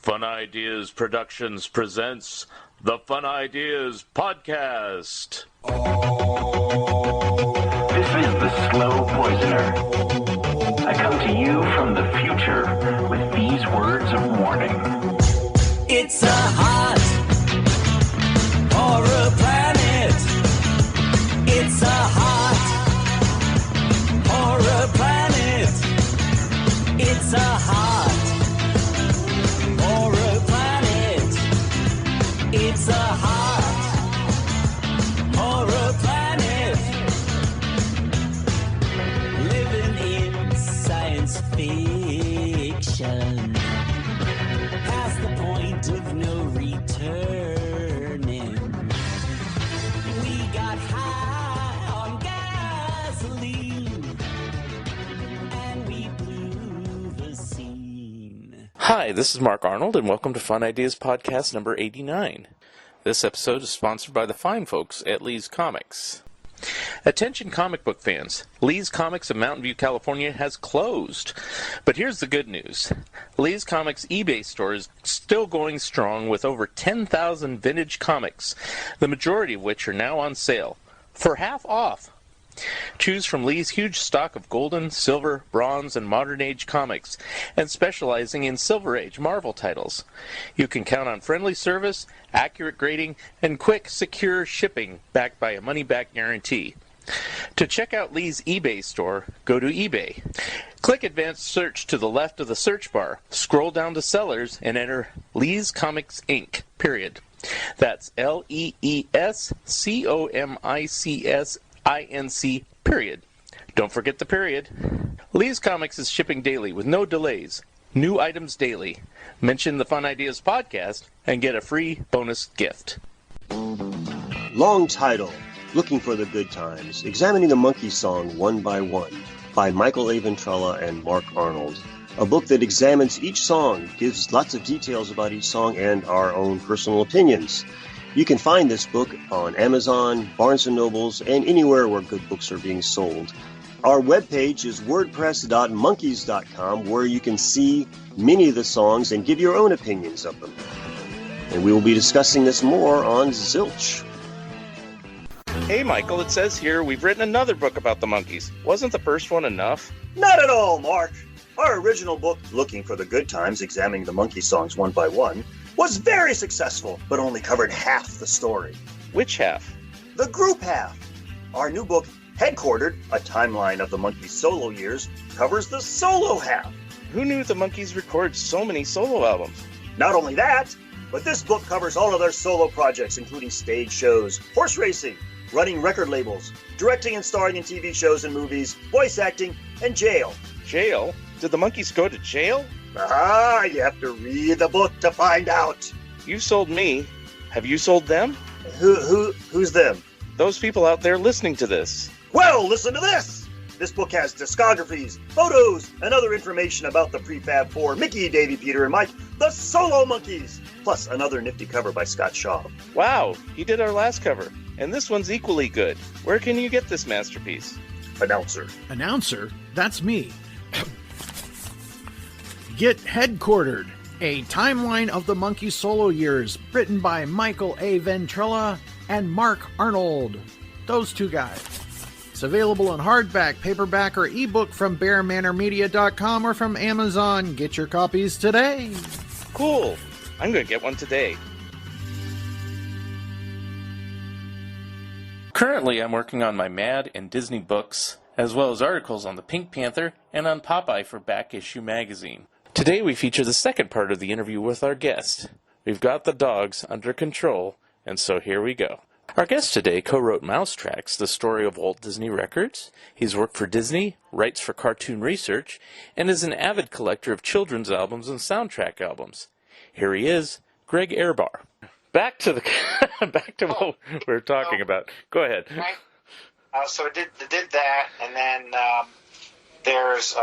Fun Ideas Productions presents the Fun Ideas Podcast. This is the Slow Poisoner. I come to you from the future with these words of warning. It's a hot horror planet. It's a hot horror planet. It's a hot horror planet. It's a hot horror planet. Living in science fiction. Past the point of no returning. We got high on gasoline. And we blew the scene. Hi, this is Mark Arnold, and welcome to Fun Ideas Podcast number 89. This episode is sponsored by the fine folks at Lee's Comics. Attention comic book fans, Lee's Comics of Mountain View, California has closed. But here's the good news. Lee's Comics eBay store is still going strong with over 10,000 vintage comics, the majority of which are now on sale, for half off. Choose from Lee's huge stock of golden, silver, bronze, and modern age comics, and specializing in Silver Age Marvel titles. You can count on friendly service, accurate grading, and quick, secure shipping backed by a money-back guarantee. To check out Lee's eBay store, go to eBay. Click Advanced Search to the left of the search bar, scroll down to Sellers, and enter Lee's Comics Inc., period. That's LeesComics, period. Don't forget the period. Lee's Comics is shipping daily with no delays. New items daily. Mention the Fun Ideas Podcast and get a free bonus gift. Long title, Looking for the Good Times, Examining the Monkey Song One by One, by Michael A. Ventrella and Mark Arnold. A book that examines each song, gives lots of details about each song, and our own personal opinions. You can find this book on Amazon, Barnes & Nobles, and anywhere where good books are being sold. Our webpage is wordpress.monkeys.com, where you can see many of the songs and give your own opinions of them. And we will be discussing this more on Zilch. Hey Michael, it says here we've written another book about the monkeys. Wasn't the first one enough? Not at all, Mark. Our original book, Looking for the Good Times, Examining the Monkey Songs One by One, was very successful, but only covered half the story. Which half? The group half. Our new book, Headquartered, A Timeline of the Monkeys' Solo Years, covers the solo half. Who knew the monkeys record so many solo albums? Not only that, but this book covers all of their solo projects, including stage shows, horse racing, running record labels, directing and starring in TV shows and movies, voice acting, and jail. Jail? Did the monkeys go to jail? Ah, you have to read the book to find out. You sold me. Have you sold them? Who's them? Those people out there listening to this. Well, listen to this. This book has discographies, photos, and other information about the Prefab Four, Mickey, Davey, Peter, and Mike, the Solo Monkeys, plus another nifty cover by Scott Shaw. Wow, he did our last cover. And this one's equally good. Where can you get this masterpiece? Announcer. Announcer? That's me. Get Headquartered, a timeline of the monkey solo years, written by Michael A. Ventrella and Mark Arnold. Those two guys. It's available in hardback, paperback, or ebook from BearManorMedia.com or from Amazon. Get your copies today. Cool. I'm going to get one today. Currently, I'm working on my Mad and Disney books, as well as articles on the Pink Panther and on Popeye for Back Issue Magazine. Today we feature the second part of the interview with our guest. We've got the dogs under control, and so here we go. Our guest today co-wrote Mousetracks, the story of Walt Disney Records. He's worked for Disney, writes for Cartoon Research, and is an avid collector of children's albums and soundtrack albums. Here he is, Greg Ehrbar. Back to what we were talking about. Go ahead. Right. So I did that, and then there's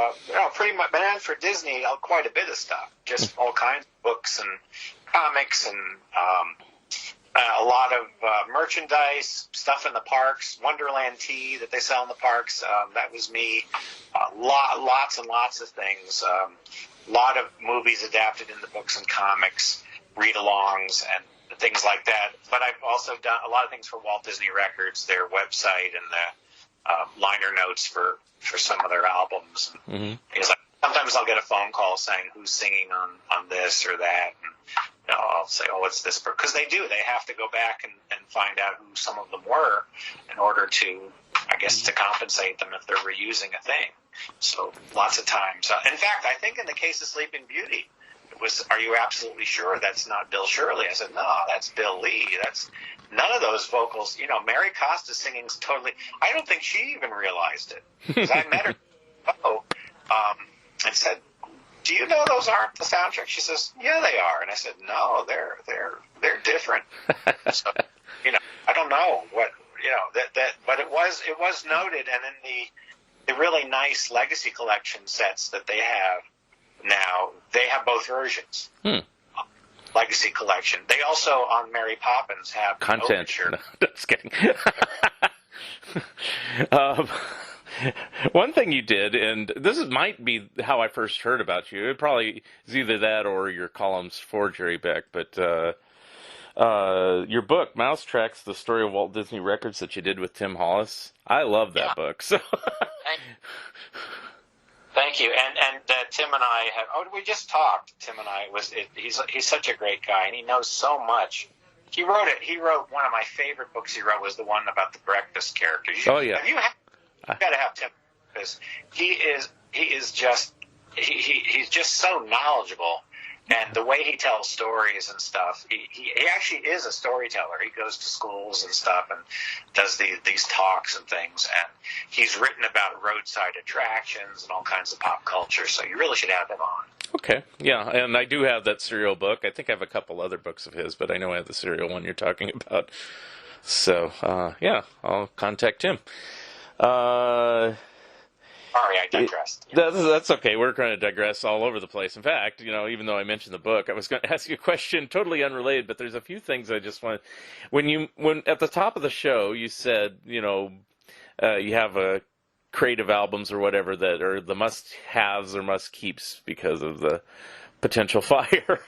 pretty much, but then for Disney, quite a bit of stuff, just all kinds of books and comics and a lot of merchandise, stuff in the parks, Wonderland tea that they sell in the parks. That was me. Lots and lots of things. a lot of movies adapted into books and comics, read-alongs, and things like that. But I've also done a lot of things for Walt Disney Records, their website, and the liner notes for some of their albums. Mm-hmm. Things like, sometimes I'll get a phone call saying who's singing on this or that. And, I'll say, oh, it's this person. Because they do. They have to go back and find out who some of them were in order to, I guess, to compensate them if they're reusing a thing. So lots of times. In fact, I think in the case of Sleeping Beauty, it was, are you absolutely sure that's not Bill Shirley? I said, no, that's Bill Lee. That's none of those vocals. Mary Costa's singing's totally, I don't think she even realized it. Because I met her and said, do you know those aren't the soundtrack? She says, yeah, they are. And I said, no, they're different. So, I don't know what, but it was noted. And in the really nice Legacy Collection sets that they have now, they have both versions. Legacy Collection. They also, on Mary Poppins, have content. No, just kidding. One thing you did, and this might be how I first heard about you. It probably is either that or your columns for Jerry Beck, but your book, Mouse Tracks, The Story of Walt Disney Records, that you did with Tim Hollis. I love that book. So. Thank you. And Tim and I we just talked. Tim and I he's such a great guy, and he knows so much. He wrote one of my favorite books. He wrote was the one about the breakfast characters. You've got to have Tim, because he's just so knowledgeable, and the way he tells stories and stuff. He actually is a storyteller. He goes to schools and stuff and does these talks and things. And he's written about roadside attractions and all kinds of pop culture. So you really should have him on. Okay, yeah, and I do have that serial book. I think I have a couple other books of his, but I know I have the serial one you're talking about. So, I'll contact him. Sorry, I digressed. That's okay. We're going to digress all over the place. In fact, even though I mentioned the book, I was going to ask you a question totally unrelated, but there's a few things I just want. When at the top of the show, you said, you have a creative albums or whatever that are the must-haves or must-keeps because of the potential fire.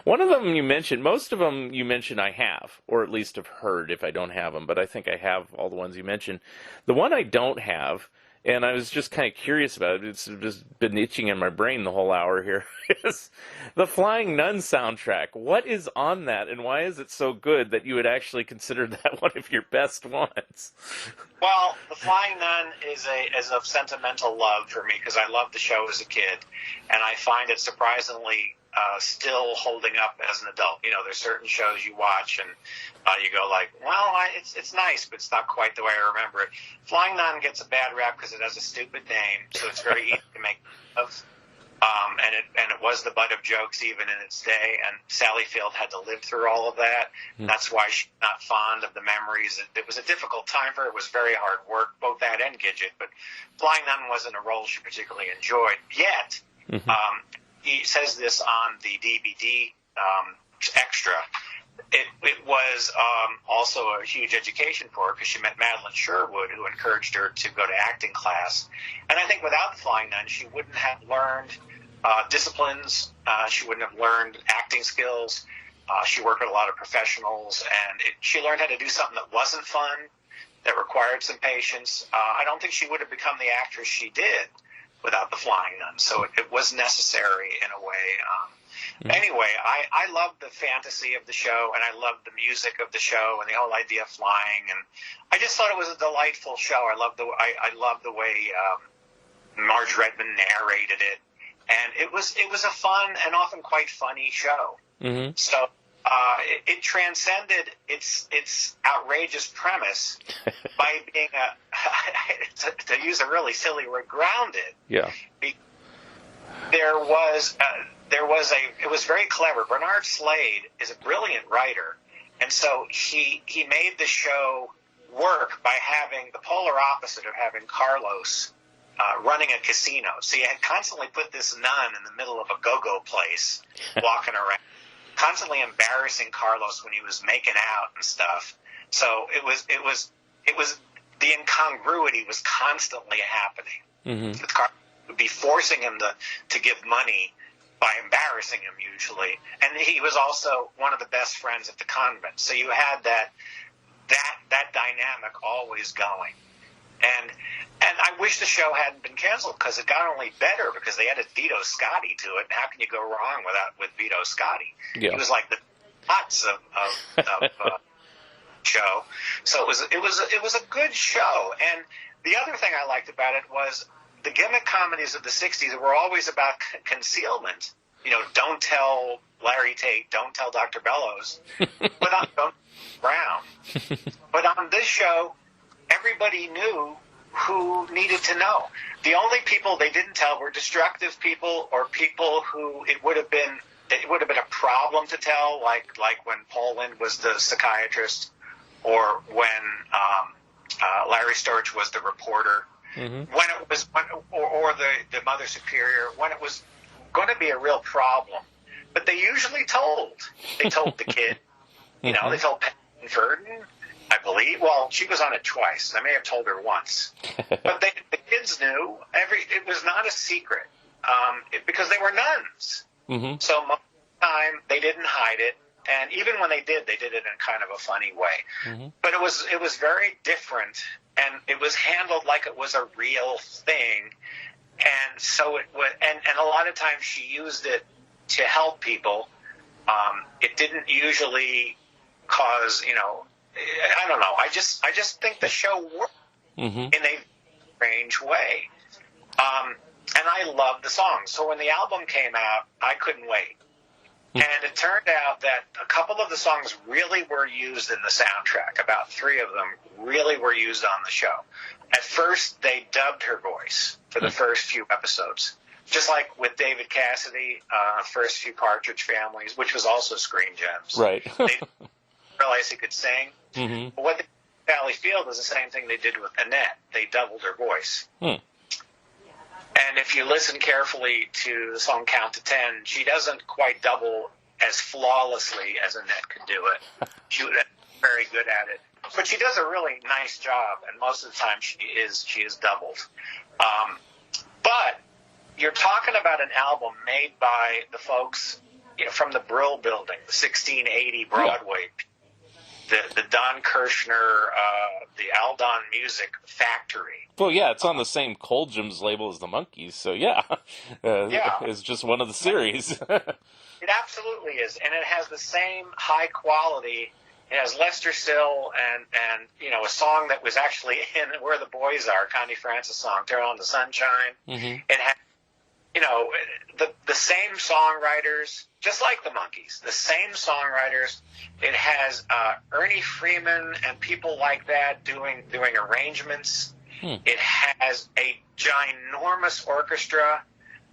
One of them you mentioned, most of them you mentioned I have, or at least have heard if I don't have them, but I think I have all the ones you mentioned. The one I don't have, and I was just kind of curious about it, it's just been itching in my brain the whole hour here, is the Flying Nun soundtrack. What is on that, and why is it so good that you would actually consider that one of your best ones? Well, The Flying Nun is a sentimental love for me, because I loved the show as a kid, and I find it surprisingly still holding up as an adult. There's certain shows you watch and you go like, well, it's nice, but it's not quite the way I remember it. Flying Nun gets a bad rap because it has a stupid name, so it's very easy to make of. And it was the butt of jokes even in its day, and Sally Field had to live through all of that. That's why she's not fond of the memories. It was a difficult time for her. It was very hard work, both that and Gidget, but Flying Nun wasn't a role she particularly enjoyed. Yet, he says this on the DVD extra. It was also a huge education for her, because she met Madeline Sherwood, who encouraged her to go to acting class. And I think without the Flying Nun, she wouldn't have learned disciplines. She wouldn't have learned acting skills. She worked with a lot of professionals, and she learned how to do something that wasn't fun, that required some patience. I don't think she would have become the actress she did without the Flying Nun. So it was necessary in a way. Anyway, I loved the fantasy of the show, and I loved the music of the show, and the whole idea of flying, and I just thought it was a delightful show. I loved the way Marge Redmond narrated it, and it was a fun and often quite funny show. So it transcended its outrageous premise by being to use a really silly word, grounded. Yeah. It was very clever. Bernard Slade is a brilliant writer, and so he made the show work by having the polar opposite of having Carlos running a casino. So you had constantly put this nun in the middle of a go-go place, walking around, constantly embarrassing Carlos when he was making out and stuff. So it was the incongruity was constantly happening. Carlos would be forcing him to give money by embarrassing him usually. And he was also one of the best friends at the convent. So you had that dynamic always going. And I wish the show hadn't been canceled, because it got only better because they added Vito Scotti to it. And how can you go wrong with Vito Scotti? Yeah. He was like the nuts of show. So it was a good show. And the other thing I liked about it was the gimmick comedies of the 60s were always about concealment. You know, don't tell Larry Tate, don't tell Dr. Bellows, but don't Brown. But on this show, everybody knew who needed to know. The only people they didn't tell were destructive people, or people who it would have been a problem to tell, like when Paul Lynde was the psychiatrist, or when Larry Storch was the reporter. Mm-hmm. When it was, or the Mother Superior, when it was going to be a real problem. But they usually told. They told the kid. You know, they told Patton Verdon, I believe. Well, she was on it twice. I may have told her once. But the kids knew. It was not a secret, because they were nuns. Mm-hmm. So most of the time, they didn't hide it. And even when they did it in kind of a funny way. Mm-hmm. But it was very different, and it was handled like it was a real thing. And so it was, and a lot of times she used it to help people. It didn't usually cause, I don't know. I just think the show worked in a strange way. And I loved the songs. So when the album came out, I couldn't wait. And it turned out that a couple of the songs really were used in the soundtrack. About 3 of them really were used on the show. At first, they dubbed her voice for the first few episodes. Just like with David Cassidy, first few Partridge Families, which was also Screen Gems. Right. They didn't realize he could sing. Mm-hmm. But what they did with Valley Field was the same thing they did with Annette. They doubled her voice. And if you listen carefully to the song Count to 10, she doesn't quite double as flawlessly as Annette could do it. She was very good at it. But she does a really nice job, and most of the time she is doubled. But you're talking about an album made by the folks from the Brill Building, the 1680 Broadway, the Don Kirshner, the Aldon Music Factory. Well, yeah, it's on the same Colgems label as the Monkees, so yeah. It's just one of the series. It absolutely is, and it has the same high quality. It has Lester Sill and a song that was actually in Where the Boys Are, Connie Francis song, Turn on the Sunshine. Mm-hmm. It had, the same songwriters, just like the Monkees, the same songwriters. It has Ernie Freeman and people like that doing arrangements. It has a ginormous orchestra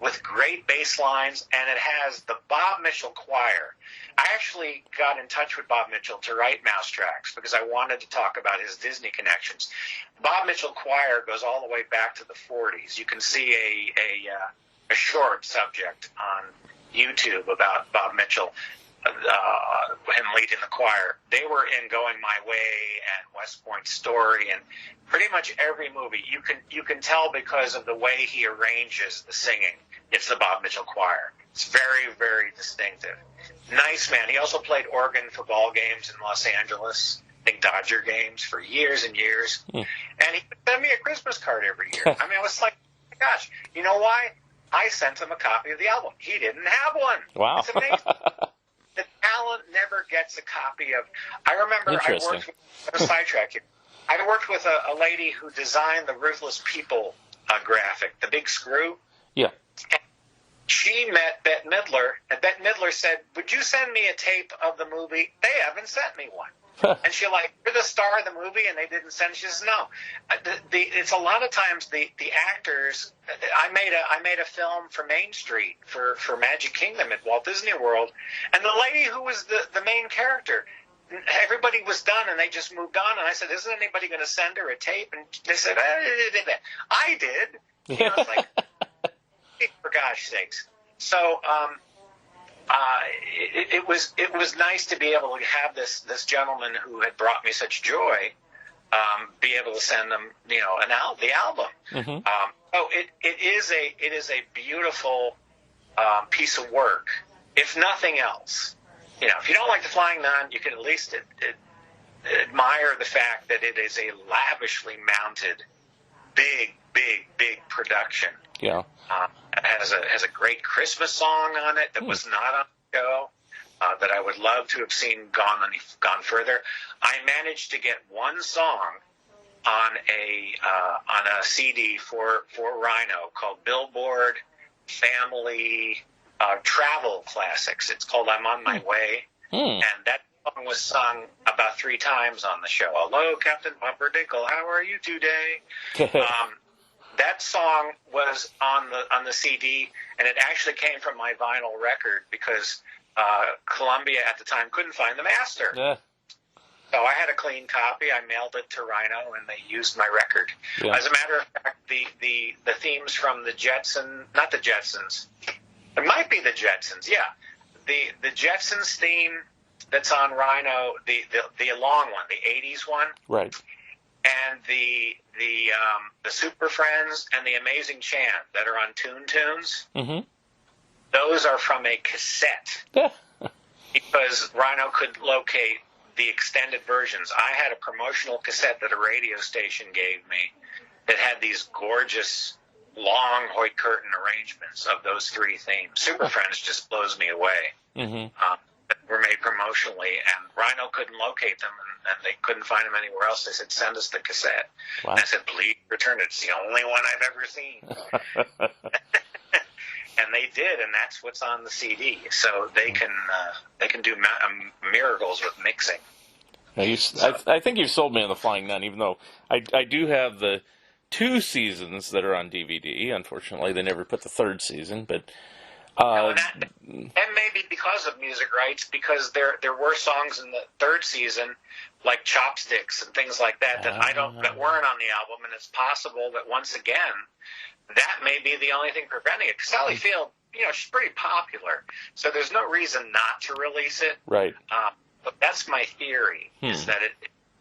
with great bass lines, and it has the Bob Mitchell Choir. I actually got in touch with Bob Mitchell to write Mousetracks because I wanted to talk about his Disney connections. Bob Mitchell Choir goes all the way back to the 40s. You can see a short subject on YouTube about Bob Mitchell, him leading the choir. They were in Going My Way and West Point Story, and pretty much every movie. You can tell because of the way he arranges the singing. It's the Bob Mitchell Choir. It's very, very distinctive. Nice man. He also played organ for ball games in Los Angeles, I think Dodger games, for years and years. And he would send me a Christmas card every year. I mean, I was like, oh my gosh, you know why? I sent him a copy of the album. He didn't have one. Wow. It's amazing. The talent never gets a copy of. I remember I worked with a sidetrack here. I worked with a lady who designed the Ruthless People graphic, the big screw. Yeah. And she met Bette Midler, and Bette Midler said, "Would you send me a tape of the movie?" They haven't sent me one. And she you're the star of the movie, and they didn't send. She says, "No." It's a lot of times the actors. I made a film for Main Street for Magic Kingdom at Walt Disney World, and the lady who was the main character, everybody was done, and they just moved on. And I said, "Isn't anybody going to send her a tape?" And they said, "I did." It's like, for gosh sakes. So. It was nice to be able to have this gentleman who had brought me such joy, be able to send them, the album. Mm-hmm. So it is a beautiful piece of work, if nothing else. You know, if you don't like The Flying Nun, you can at least admire the fact that it is a lavishly mounted, big production. Yeah. It has a great Christmas song on it that was not on the show, that I would love to have seen gone further. I managed to get one song on a CD for Rhino called Billboard Family Travel Classics. It's called I'm on My Way, and that song was sung about 3 times on the show. Hello, Captain Pumpernickel, how are you today? That song was on the CD, and it actually came from my vinyl record because Columbia at the time couldn't find the master. Yeah. So I had a clean copy. I mailed it to Rhino, and they used my record. Yeah. As a matter of fact, the themes from not the Jetsons. It might be the Jetsons. Yeah, the Jetsons theme that's on Rhino, the long one, the '80s one, Right. and the Super Friends and the Amazing Chant that are on Toon Tunes. Mm-hmm. Those are from a cassette Yeah. because Rhino could locate the extended versions. I had a promotional cassette that a radio station gave me that had these gorgeous long Hoyt Curtin arrangements of those 3 themes. Super Friends just blows me away. Mm-hmm. Were made promotionally, and Rhino couldn't locate them, and they couldn't find them anywhere else. They said, send us the cassette. Wow. And I said, please return it. It's the only one I've ever seen. And they did, and that's what's on the CD. So they can do miracles with mixing. Now I think you've sold me on The Flying Nun, even though I do have the 2 seasons that are on DVD. Unfortunately, they never put the 3rd season, but... and maybe because of music rights, because there were songs in the 3rd season, like Chopsticks and things like that, that weren't on the album, and it's possible that once again, that may be the only thing preventing it. Because Sally Field, she's pretty popular, so there's no reason not to release it. Right. But that's my theory, is that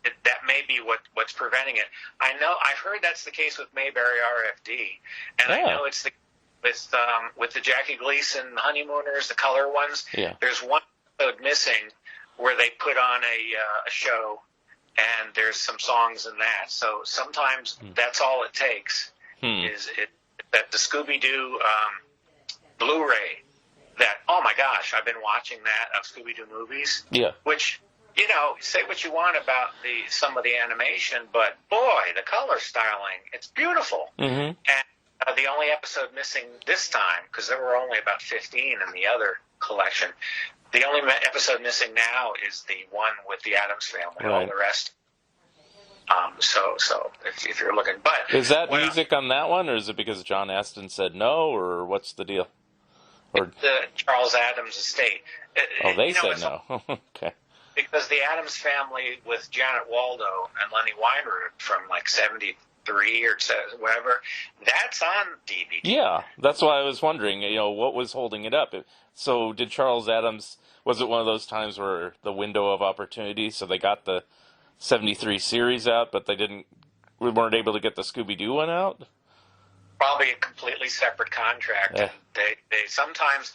that may be what's preventing it. I've heard that's the case with Mayberry RFD, and I know it's with the Jackie Gleason Honeymooners, the color ones. Yeah. There's one episode missing where they put on a show, and there's some songs in that. So sometimes that's all it takes is that the Scooby-Doo Blu-ray that, oh my gosh, I've been watching that of Scooby-Doo movies. Yeah. Which, say what you want about some of the animation, but boy, the color styling, it's beautiful. Mm-hmm. And the only episode missing this time, because there were only about 15 in the other collection, the only episode missing now is the one with the Addams Family. Right. All the rest. So if you're looking, but is that music on that one, or is it because John Astin said no, or what's the deal? Or the Charles Addams estate. they said no. Okay. Because the Addams Family with Janet Waldo and Lenny Weinroot from like 73 or whatever, that's on DVD. Yeah, that's why I was wondering, what was holding it up. So did Charles Addams, was it one of those times where the window of opportunity, so they got the 73 series out, but we weren't able to get the Scooby-Doo one out? Probably a completely separate contract. Yeah. They sometimes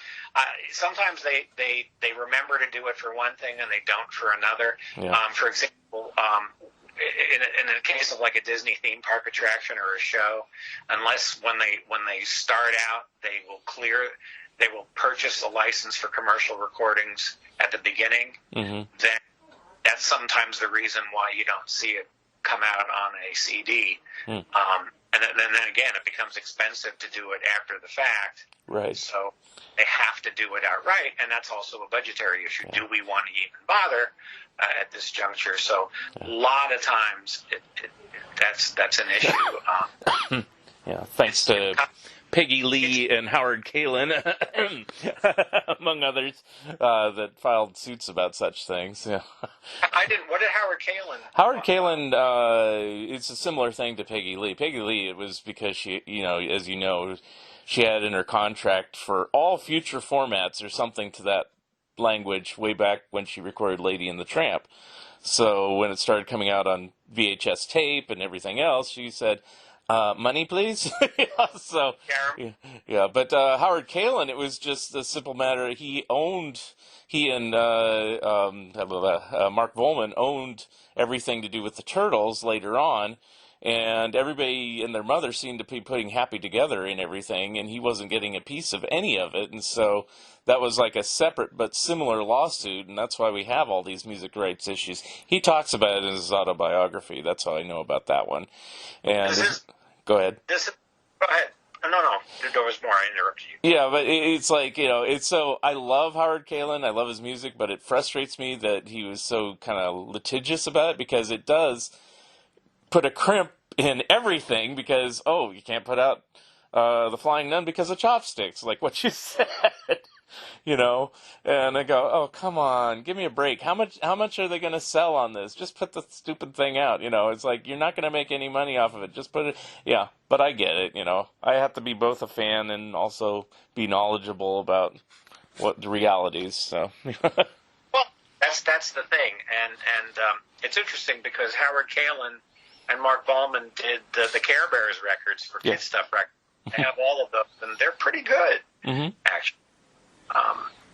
they remember to do it for one thing and they don't for another. Yeah. For example, in a case of like a Disney theme park attraction or a show, unless when they start out they will purchase a license for commercial recordings at the beginning. Mm-hmm. Then that's sometimes the reason why you don't see it come out on a CD. And then again, it becomes expensive to do it after the fact. Right. So they have to do it outright, and that's also a budgetary issue. Yeah. Do we want to even bother at this juncture? So a lot of times that's an issue. Yeah, thanks to Peggy Lee and Howard Kalin, among others, that filed suits about such things. Yeah. I didn't. What did Howard Kalin? Howard Kalin, it's a similar thing to Peggy Lee. Peggy Lee, it was because she, as you know, she had in her contract for all future formats or something to that language way back when she recorded Lady and the Tramp. So when it started coming out on VHS tape and everything else, she said, money, please. So, yeah. But Howard Kalin, it was just a simple matter. He and Mark Volman owned everything to do with the Turtles later on, and everybody and their mother seemed to be putting Happy Together in everything, and he wasn't getting a piece of any of it, and so that was like a separate but similar lawsuit, and that's why we have all these music rights issues. He talks about it in his autobiography. That's how I know about that one. And go ahead. Go ahead. No. There was more. I interrupted you. Yeah, but it's like, it's so, I love Howard Kalin. I love his music, but it frustrates me that he was so kind of litigious about it, because it does put a crimp in everything, because, you can't put out The Flying Nun because of chopsticks, like what you said. And I go, oh, come on, give me a break. How much are they going to sell on this? Just put the stupid thing out. It's like, you're not going to make any money off of it. Just put it. Yeah, but I get it. I have to be both a fan and also be knowledgeable about what the realities. So. Well, that's the thing, and it's interesting because Howard Kalin and Mark Ballman did the Care Bears records for Kid Stuff Records. They have all of those, and they're pretty good, actually.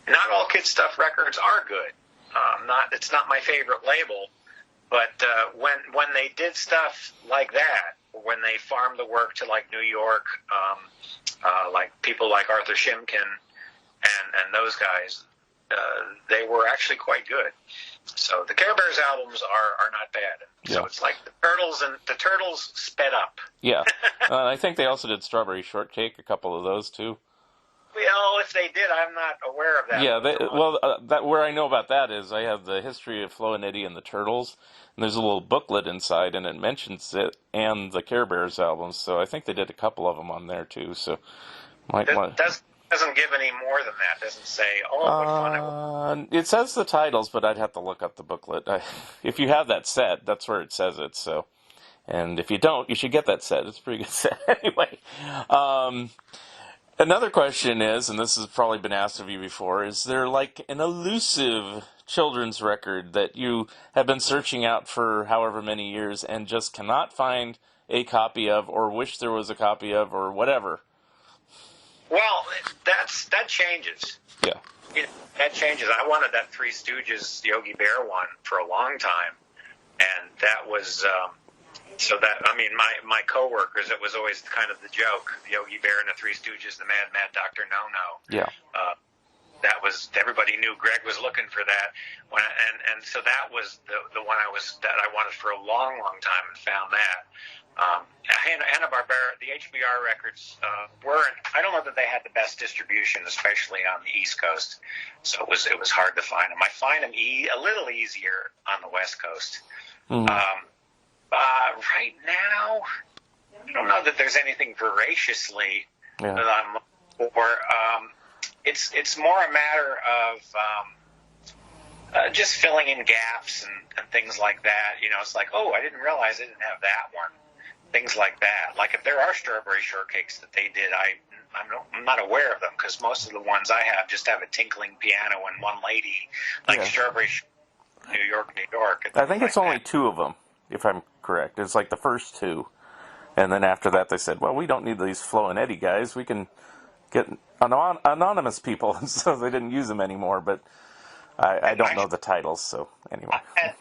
Not all Kid Stuff records are good. It's not my favorite label, but when they did stuff like that, when they farmed the work to like New York, like people like Arthur Shimkin and those guys, they were actually quite good. So the Care Bears albums are not bad. So it's like the Turtles sped up. Yeah, I think they also did Strawberry Shortcake, a couple of those too. Well, if they did, I'm not aware of that. Yeah, where I know about that is I have the history of Flo and Eddie and the Turtles, and there's a little booklet inside, and it mentions it and the Care Bears albums. So I think they did a couple of them on there too. So doesn't give any more than that. Doesn't say, what fun it was. It says the titles, but I'd have to look up the booklet. If you have that set, that's where it says it. So, and if you don't, you should get that set. It's a pretty good set anyway. Another question is, and this has probably been asked of you before, is there like an elusive children's record that you have been searching out for however many years and just cannot find a copy of, or wish there was a copy of, or whatever? Well, that changes. Yeah. That changes. I wanted that Three Stooges Yogi Bear one for a long time, and that was... my coworkers, it was always kind of the joke, Yogi Bear and the Three Stooges, the Mad Dr. No-No. Yeah. That was, everybody knew Greg was looking for that. And so that was the one that I wanted for a long, long time, and found that. Hanna-Barbera, the HBR records weren't, I don't know that they had the best distribution, especially on the East Coast. So it was hard to find them. I find them a little easier on the West Coast. Mm-hmm. Right now, I don't know that there's anything voraciously that I'm looking for. It's more a matter of just filling in gaps and things like that. It's like, I didn't realize I didn't have that one. Things like that. Like if there are Strawberry Shortcakes that they did, I'm not aware of them, because most of the ones I have just have a tinkling piano and one lady, like Strawberry New York. I think it's only two of them, if I'm correct. It's like the first two. And then after that they said, well, we don't need these Flo and Eddie guys. We can get anonymous people. And so they didn't use them anymore. But I don't know the titles, so anyway. And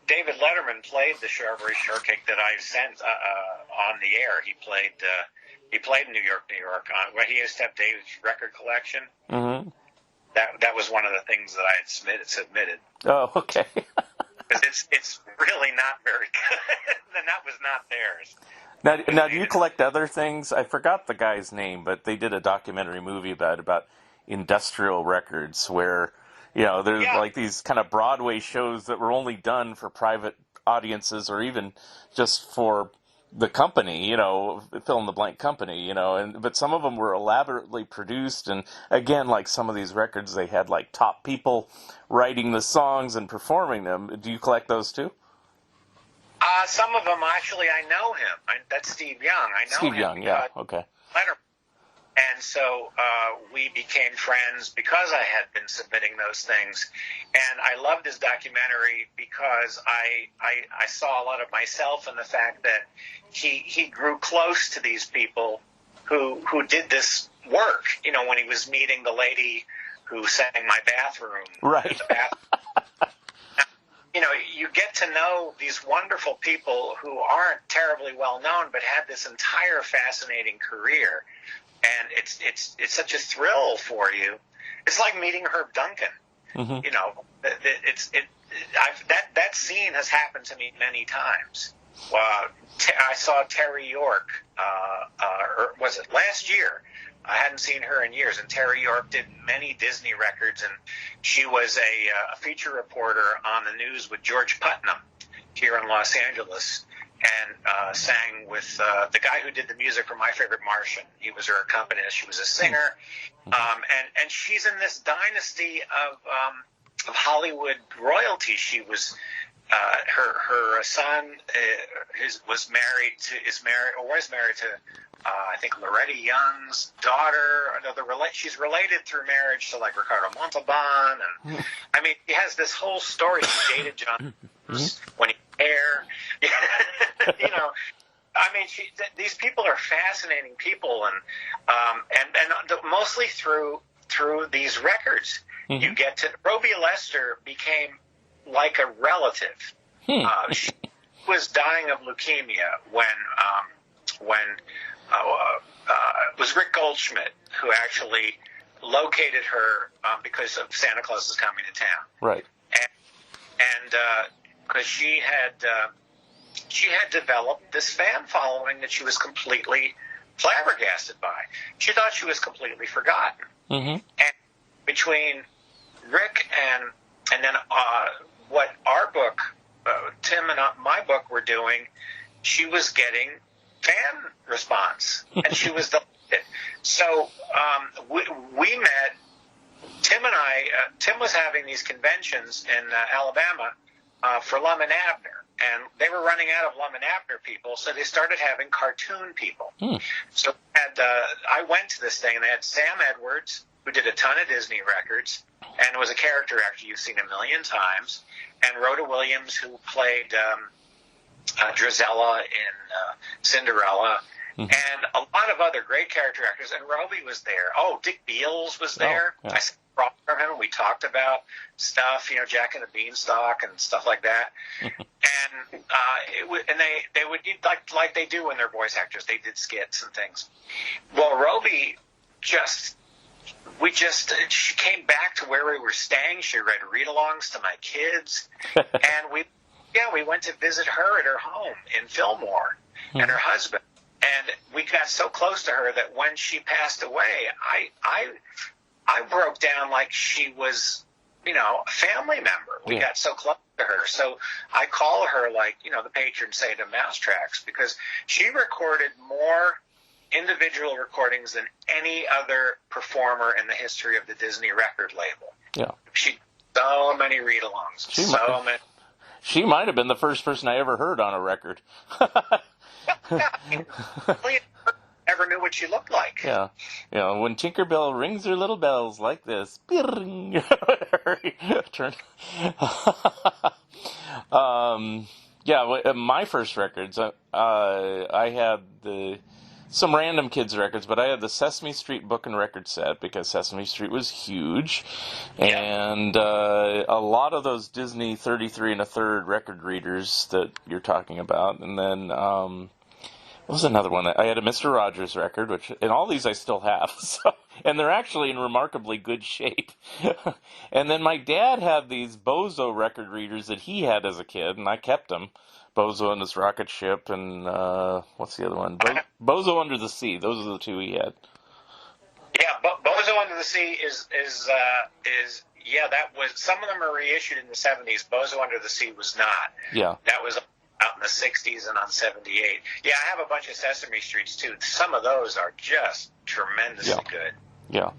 David Letterman played the Strawberry Shortcake that I sent on the air. He played New York. He used to have Dave's record collection. Mm-hmm. That was one of the things that I had submitted. Oh, okay. Because it's really not very good, and that was not theirs. Now, do you collect other things? I forgot the guy's name, but they did a documentary movie about industrial records, where there's like these kind of Broadway shows that were only done for private audiences, or even just for the company, fill in the blank company, but some of them were elaborately produced, and again, like some of these records, they had like top people writing the songs and performing them. Do you collect those too? Some of them, actually, I know him. That's Steve Young. I know Steve him. Young, yeah, okay. And so we became friends because I had been submitting those things. And I loved his documentary because I saw a lot of myself in the fact that he grew close to these people who did this work. You know, when he was meeting the lady who sang My Bathroom. Right. You know, you get to know these wonderful people who aren't terribly well known, but had this entire fascinating career, and it's such a thrill for you. It's like meeting Herb Duncan. Mm-hmm. You know, that scene has happened to me many times. I saw Terry York, or was it last year? I hadn't seen her in years, and Terry York did many Disney records, and she was a feature reporter on the news with George Putnam here in Los Angeles, and sang with the guy who did the music for My Favorite Martian. He was her accompanist. She was a singer, and she's in this dynasty of Hollywood royalty. She was her son was married to I think Loretta Young's daughter. She's related through marriage to like Ricardo Montalban, and I mean, he has this whole story. He dated John when he was hair. You know, I mean, these people are fascinating people, and mostly through these records, you get to. Roby Lester became like a relative. She was dying of leukemia when it was Rick Goldschmidt who actually located her because of Santa Claus is Coming to Town. Right. And because she had developed this fan following that she was completely flabbergasted by. She thought she was completely forgotten. Mm-hmm. And between Rick and then what our book, Tim and my book were doing, she was getting fan response, and she was delighted. So we met. Tim and I. Tim was having these conventions in Alabama for Lum and Abner, and they were running out of Lum and Abner people, so they started having cartoon people. So I went to this thing, and they had Sam Edwards, who did a ton of Disney records, and was a character actor you've seen a million times, and Rhoda Williams, who played Drizella in Cinderella, and a lot of other great character actors. And Roby was there. Oh, Dick Beals was there. Oh, yeah. I saw from him, and we talked about stuff, you know, Jack and the Beanstalk and stuff like that. And they would like they do when they're voice actors. They did skits and things. Well, Roby she came back to where we were staying. She read read-alongs to my kids, and we went to visit her at her home in Fillmore, and her husband. And we got so close to her that when she passed away, I broke down like she was, you know, a family member. We got so close to her. So I call her like, you know, the patrons say to Mousetracks, because she recorded more individual recordings than any other performer in the history of the Disney record label. Yeah. She did so many read-alongs. Many. She might have been the first person I ever heard on a record. Never knew what she looked like. Yeah. You know, when Tinkerbell rings her little bells like this. Turn. My first records, I had some random kids records, but I had the Sesame Street book and record set because Sesame Street was huge, and a lot of those Disney 33 1/3 record readers that you're talking about, and then what was another one? I had a Mr. Rogers record, and all these I still have, and they're actually in remarkably good shape. And then my dad had these Bozo record readers that he had as a kid, and I kept them. Bozo and his rocket ship, and what's the other one? Bozo Under the Sea. Those are the two he had. Yeah, Bozo Under the Sea is that was, some of them are reissued in the 70s. Bozo Under the Sea was not. Yeah. That was out in the 60s and on 78. Yeah, I have a bunch of Sesame Streets too. Some of those are just tremendously good. Yeah.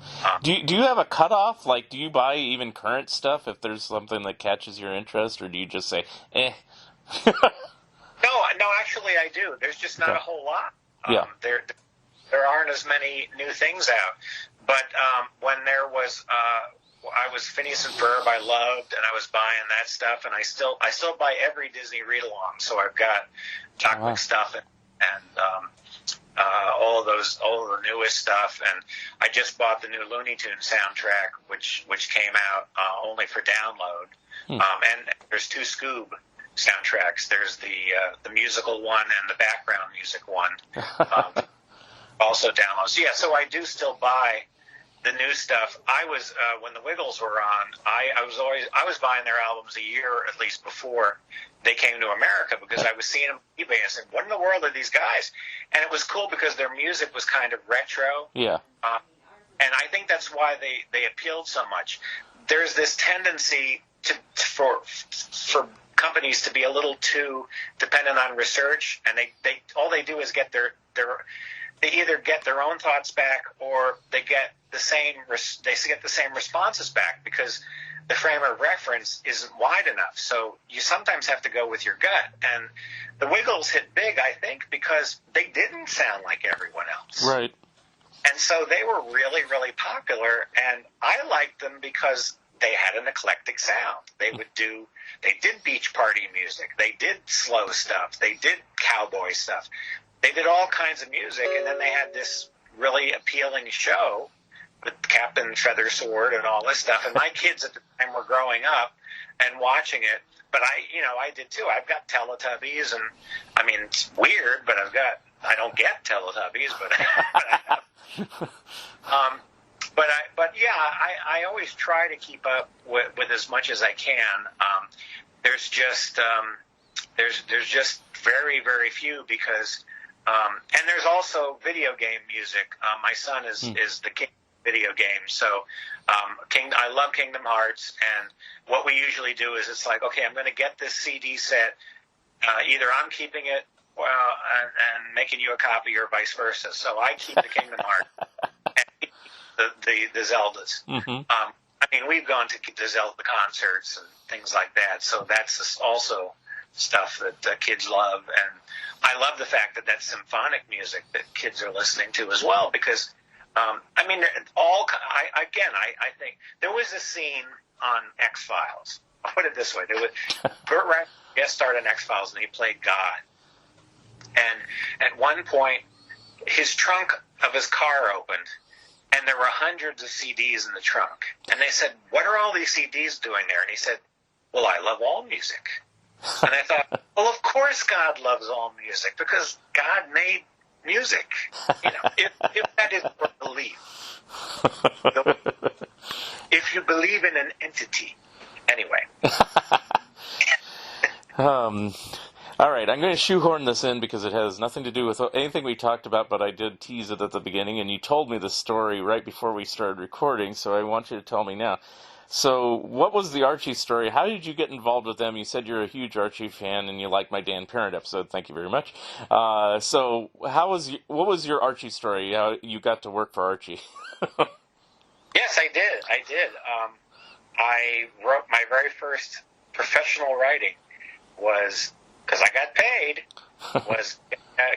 Do you have a cutoff? Like, do you buy even current stuff if there's something that catches your interest, or do you just say, eh? No, actually I do. There's just not a whole lot. there aren't as many new things out. But when there was, I was Phineas and Ferb. I loved, and I was buying that stuff, and I still buy every Disney read along. So I've got Chocolate stuff and all of the newest stuff, and I just bought the new Looney Tunes soundtrack, which came out only for download. And there's 2 Scoob soundtracks. There's the musical one and the background music one. Also download. So yeah, so I do still buy the new stuff. I was when the Wiggles were on, I was buying their albums a year at least before they came to America, because I was seeing them on eBay and saying, what in the world are these guys? And it was cool because their music was kind of retro. Yeah. And I think that's why they appealed so much. There's this tendency for companies to be a little too dependent on research, and they all they do is get they either get their own thoughts back, or they get the same responses back, because the frame of reference isn't wide enough. So you sometimes have to go with your gut. And the Wiggles hit big, I think, because they didn't sound like everyone else. Right. And so they were really, really popular, and I liked them because they had an eclectic sound. They did beach party music. They did slow stuff. They did cowboy stuff. They did all kinds of music, and then they had this really appealing show with Captain Feathersword and all this stuff. And my kids at the time were growing up and watching it. But I did too. I've got Teletubbies, and I mean, it's weird, but I don't get Teletubbies, but I have. I always try to keep up with as much as I can. There's just very, very few, because and there's also video game music. My son is the king of video games, so I love Kingdom Hearts, and what we usually do is it's like, okay, I'm going to get this CD set. Either I'm keeping it and making you a copy, or vice versa. So I keep the Kingdom Hearts and the Zeldas. I mean, we've gone to the Zelda concerts and things like that, so that's also stuff that kids love. And I love the fact that that's symphonic music that kids are listening to as well, because I think there was a scene on X-Files. I'll put it this way. Burt Reynolds guest starred on X-Files, and he played God. And at one point, his trunk of his car opened, and there were hundreds of CDs in the trunk. And they said, what are all these CDs doing there? And he said, well, I love all music. And I thought, well, of course God loves all music, because God made music. If that is your belief. If you believe in an entity. Anyway. All right, I'm going to shoehorn this in because it has nothing to do with anything we talked about, but I did tease it at the beginning, and you told me the story right before we started recording, so I want you to tell me now. So what was the Archie story? How did you get involved with them? You said you're a huge Archie fan, and you like my Dan Parent episode. Thank you very much. So what was your Archie story? How you got to work for Archie? Yes, I did. I wrote my very first professional writing was, because I got paid, was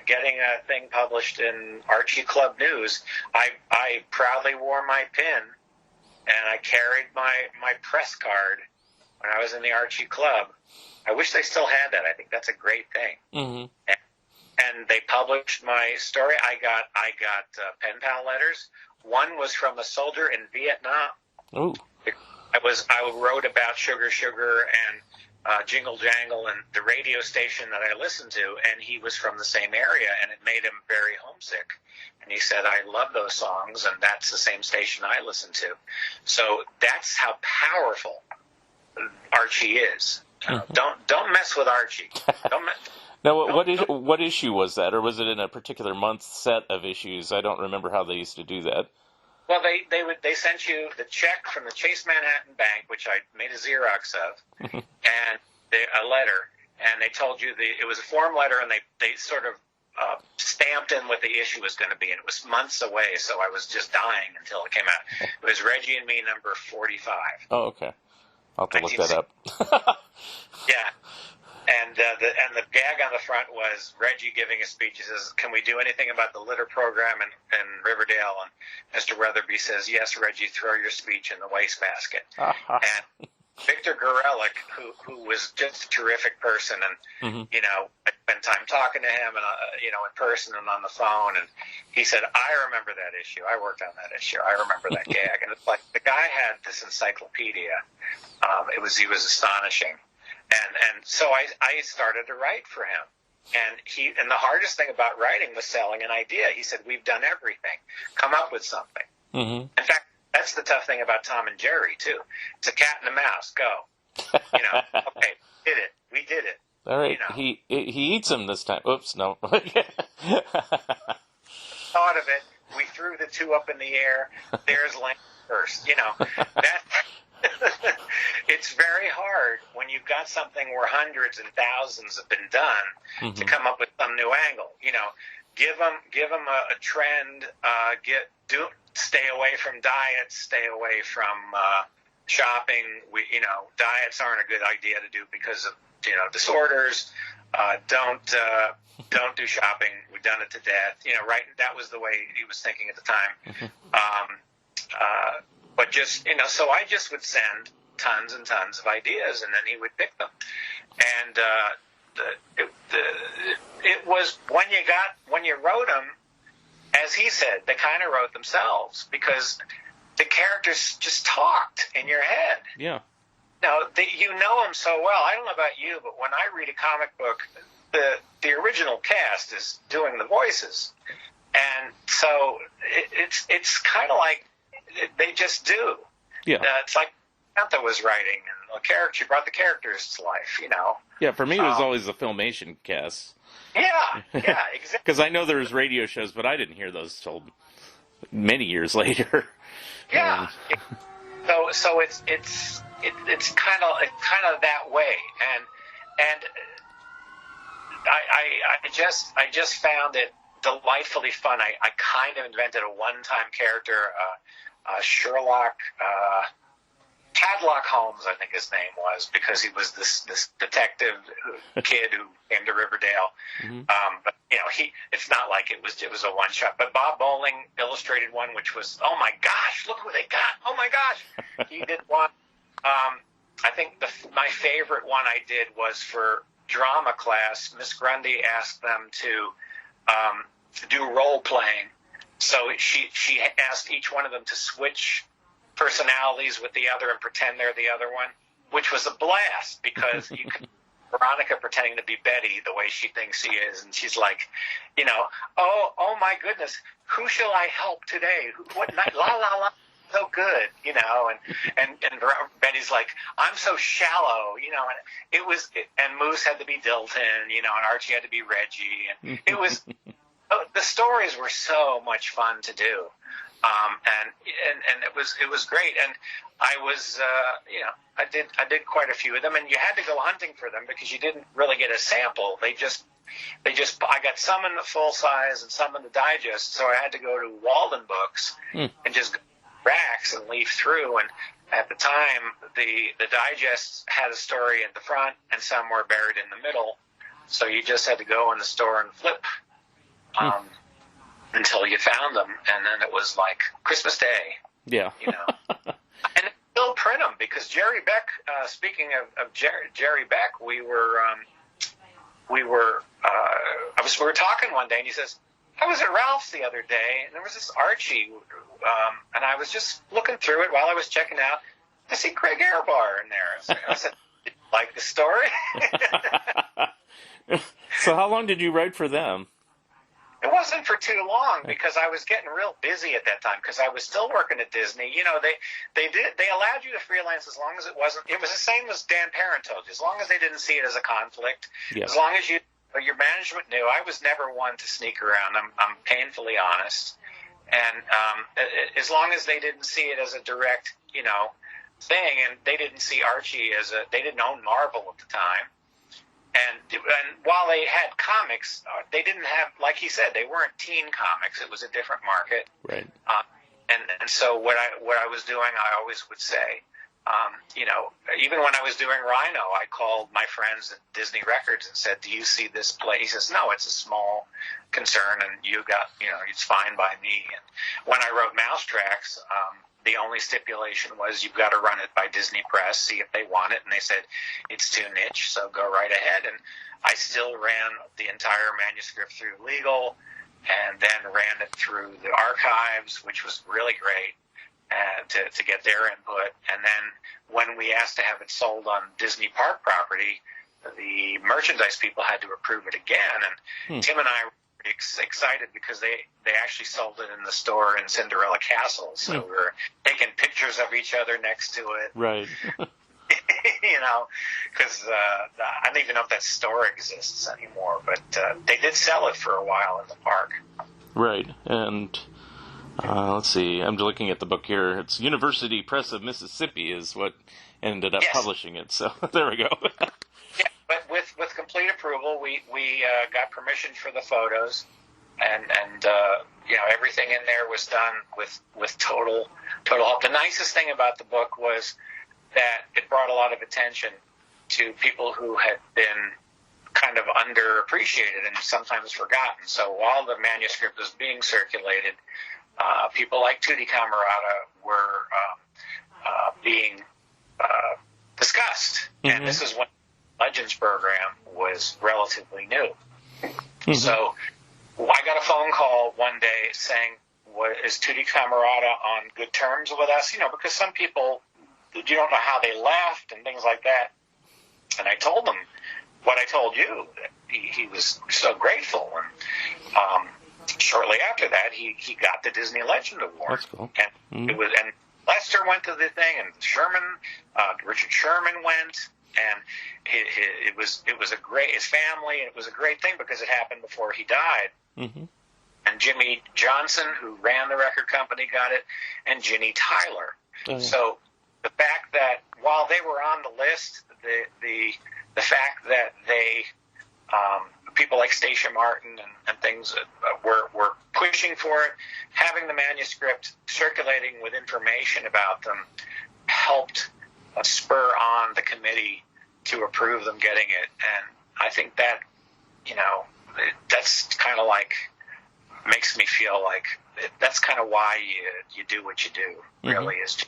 getting a thing published in Archie Club News. I proudly wore my pin, and I carried my press card when I was in the Archie Club. I wish they still had that. I think that's a great thing. Mm-hmm. And they published my story. I got pen pal letters. One was from a soldier in Vietnam. Ooh. I wrote about Sugar Sugar and Jingle Jangle and the radio station that I listened to, and he was from the same area, and it made him very homesick. And he said, I love those songs, and that's the same station I listen to. So that's how powerful Archie is. Mm-hmm. Don't mess with Archie. Now, what issue was that, or was it in a particular month set of issues? I don't remember how they used to do that. Well, they sent you the check from the Chase Manhattan Bank, which I made a Xerox of, and a letter, and they told you it was a form letter, and they sort of stamped in what the issue was going to be, and it was months away, so I was just dying until it came out. It was Reggie and Me number 45. Oh, okay. I'll have to look that up. Yeah. And the gag on the front was Reggie giving a speech. He says, "Can we do anything about the litter program in Riverdale?" And Mr. Weatherby says, "Yes, Reggie, throw your speech in the wastebasket." And Victor Gorelick, who was just a terrific person, and I spent time talking to him, and in person and on the phone, and he said, "I remember that issue. I worked on that issue. I remember that gag." And it's like the guy had this encyclopedia. He was astonishing. And so I started to write for him. And the hardest thing about writing was selling an idea. He said, "We've done everything. Come up with something." In fact, that's the tough thing about Tom and Jerry, too. It's a cat and a mouse. Go. Okay, did it. We did it. All right. He eats them this time. Oops, no. Thought of it. We threw the two up in the air. There's land first. That. It's very hard when you've got something where hundreds and thousands have been done to come up with some new angle. Give them a trend. Stay away from diets. Stay away from shopping. Diets aren't a good idea to do because of disorders. Don't do shopping. We've done it to death. Right? That was the way he was thinking at the time. But just, so I just would send tons and tons of ideas, and then he would pick them. And it was when you wrote them, as he said, they kind of wrote themselves because the characters just talked in your head. Yeah. You know them so well. I don't know about you, but when I read a comic book, the original cast is doing the voices, and so it's kind of like they just do. Yeah. It's like Santa was writing, and she brought the characters to life. Yeah. For me, it was always the Filmation cast. Yeah, exactly. Because I know there was radio shows, but I didn't hear those till many years later. Yeah. So it's kind of that way, and I just found it delightfully fun. I kind of invented a one-time character, Sherlock. Tadlock Holmes, I think his name was, because he was this detective kid who came to Riverdale. But it's not like it was a one shot. But Bob Bowling illustrated one, which was, oh my gosh, look who they got! Oh my gosh, he did one. I think my favorite one I did was for drama class. Miss Grundy asked them to do role playing, so she asked each one of them to switch personalities with the other and pretend they're the other one, which was a blast because you could Veronica pretending to be Betty the way she thinks she is, and she's like, oh my goodness, who shall I help today? What night? La la la, so good, and Betty's like, I'm so shallow, and it was, and Moose had to be Dilton, and Archie had to be Reggie, and it was, the stories were so much fun to do. And it was great, and I was I did quite a few of them, and you had to go hunting for them because you didn't really get a sample. They just I got some in the full size and some in the digest, so I had to go to Walden Books and just go racks and leaf through. And at the time, the digests had a story at the front, and some were buried in the middle, so you just had to go in the store and flip. Until you found them, and then it was like Christmas Day. Yeah. And still print them because Jerry Beck. Speaking of Jerry Beck, we were talking one day, and he says, "I was at Ralph's the other day, and there was this Archie, and I was just looking through it while I was checking out. I see Greg Ehrbar in there." So I said, "Did you like the story?" So how long did you write for them? It wasn't for too long because I was getting real busy at that time because I was still working at Disney. They allowed you to freelance as long as it was the same as Dan Parent told you, as long as they didn't see it as a conflict, as long as your management knew. I was never one to sneak around. I'm painfully honest. And as long as they didn't see it as a direct, thing, and they didn't see Archie they didn't own Marvel at the time. And while they had comics, they didn't have, like he said, they weren't teen comics. It was a different market. Right. And so what I was doing, I always would say, Even when I was doing Rhino, I called my friends at Disney Records and said, "Do you see this play?" He says, "No, it's a small concern, and it's fine by me." And when I wrote Mousetracks, the only stipulation was you've got to run it by Disney Press, see if they want it, and they said it's too niche, so go right ahead. And I still ran the entire manuscript through legal, and then ran it through the archives, which was really great. To get their input. And then when we asked to have it sold on Disney Park property, the merchandise people had to approve it again. And Tim and I were excited because they actually sold it in the store in Cinderella Castle. So we were taking pictures of each other next to it. Right. Because I don't even know if that store exists anymore, but they did sell it for a while in the park. Right. And let's see. I'm looking at the book here. It's University Press of Mississippi is what ended up publishing it. So there we go. Yeah, but with complete approval, we got permission for the photos, and everything in there was done with total help. The nicest thing about the book was that it brought a lot of attention to people who had been kind of underappreciated and sometimes forgotten. So while the manuscript was being circulated, people like Tutti Camerata were being discussed. Mm-hmm. And this is when the Legends program was relatively new. Mm-hmm. So I got a phone call one day saying, is Tutti Camerata on good terms with us? Because some people, you don't know how they left and things like that. And I told them what I told you, that he was so grateful. And shortly after that, he got the Disney Legend Award. That's cool. And it was, and Lester went to the thing, and Richard Sherman went, and it was a great, his family. It was a great thing because it happened before he died. Mm-hmm. And Jimmy Johnson, who ran the record company, got it, and Ginny Tyler. Oh, yeah. So the fact that while they were on the list, the fact that they people like Stacia Martin and things were pushing for it, having the manuscript circulating with information about them helped spur on the committee to approve them getting it. And I think that, that's kind of like, makes me feel like that's kind of why you do what you do, really, mm-hmm. is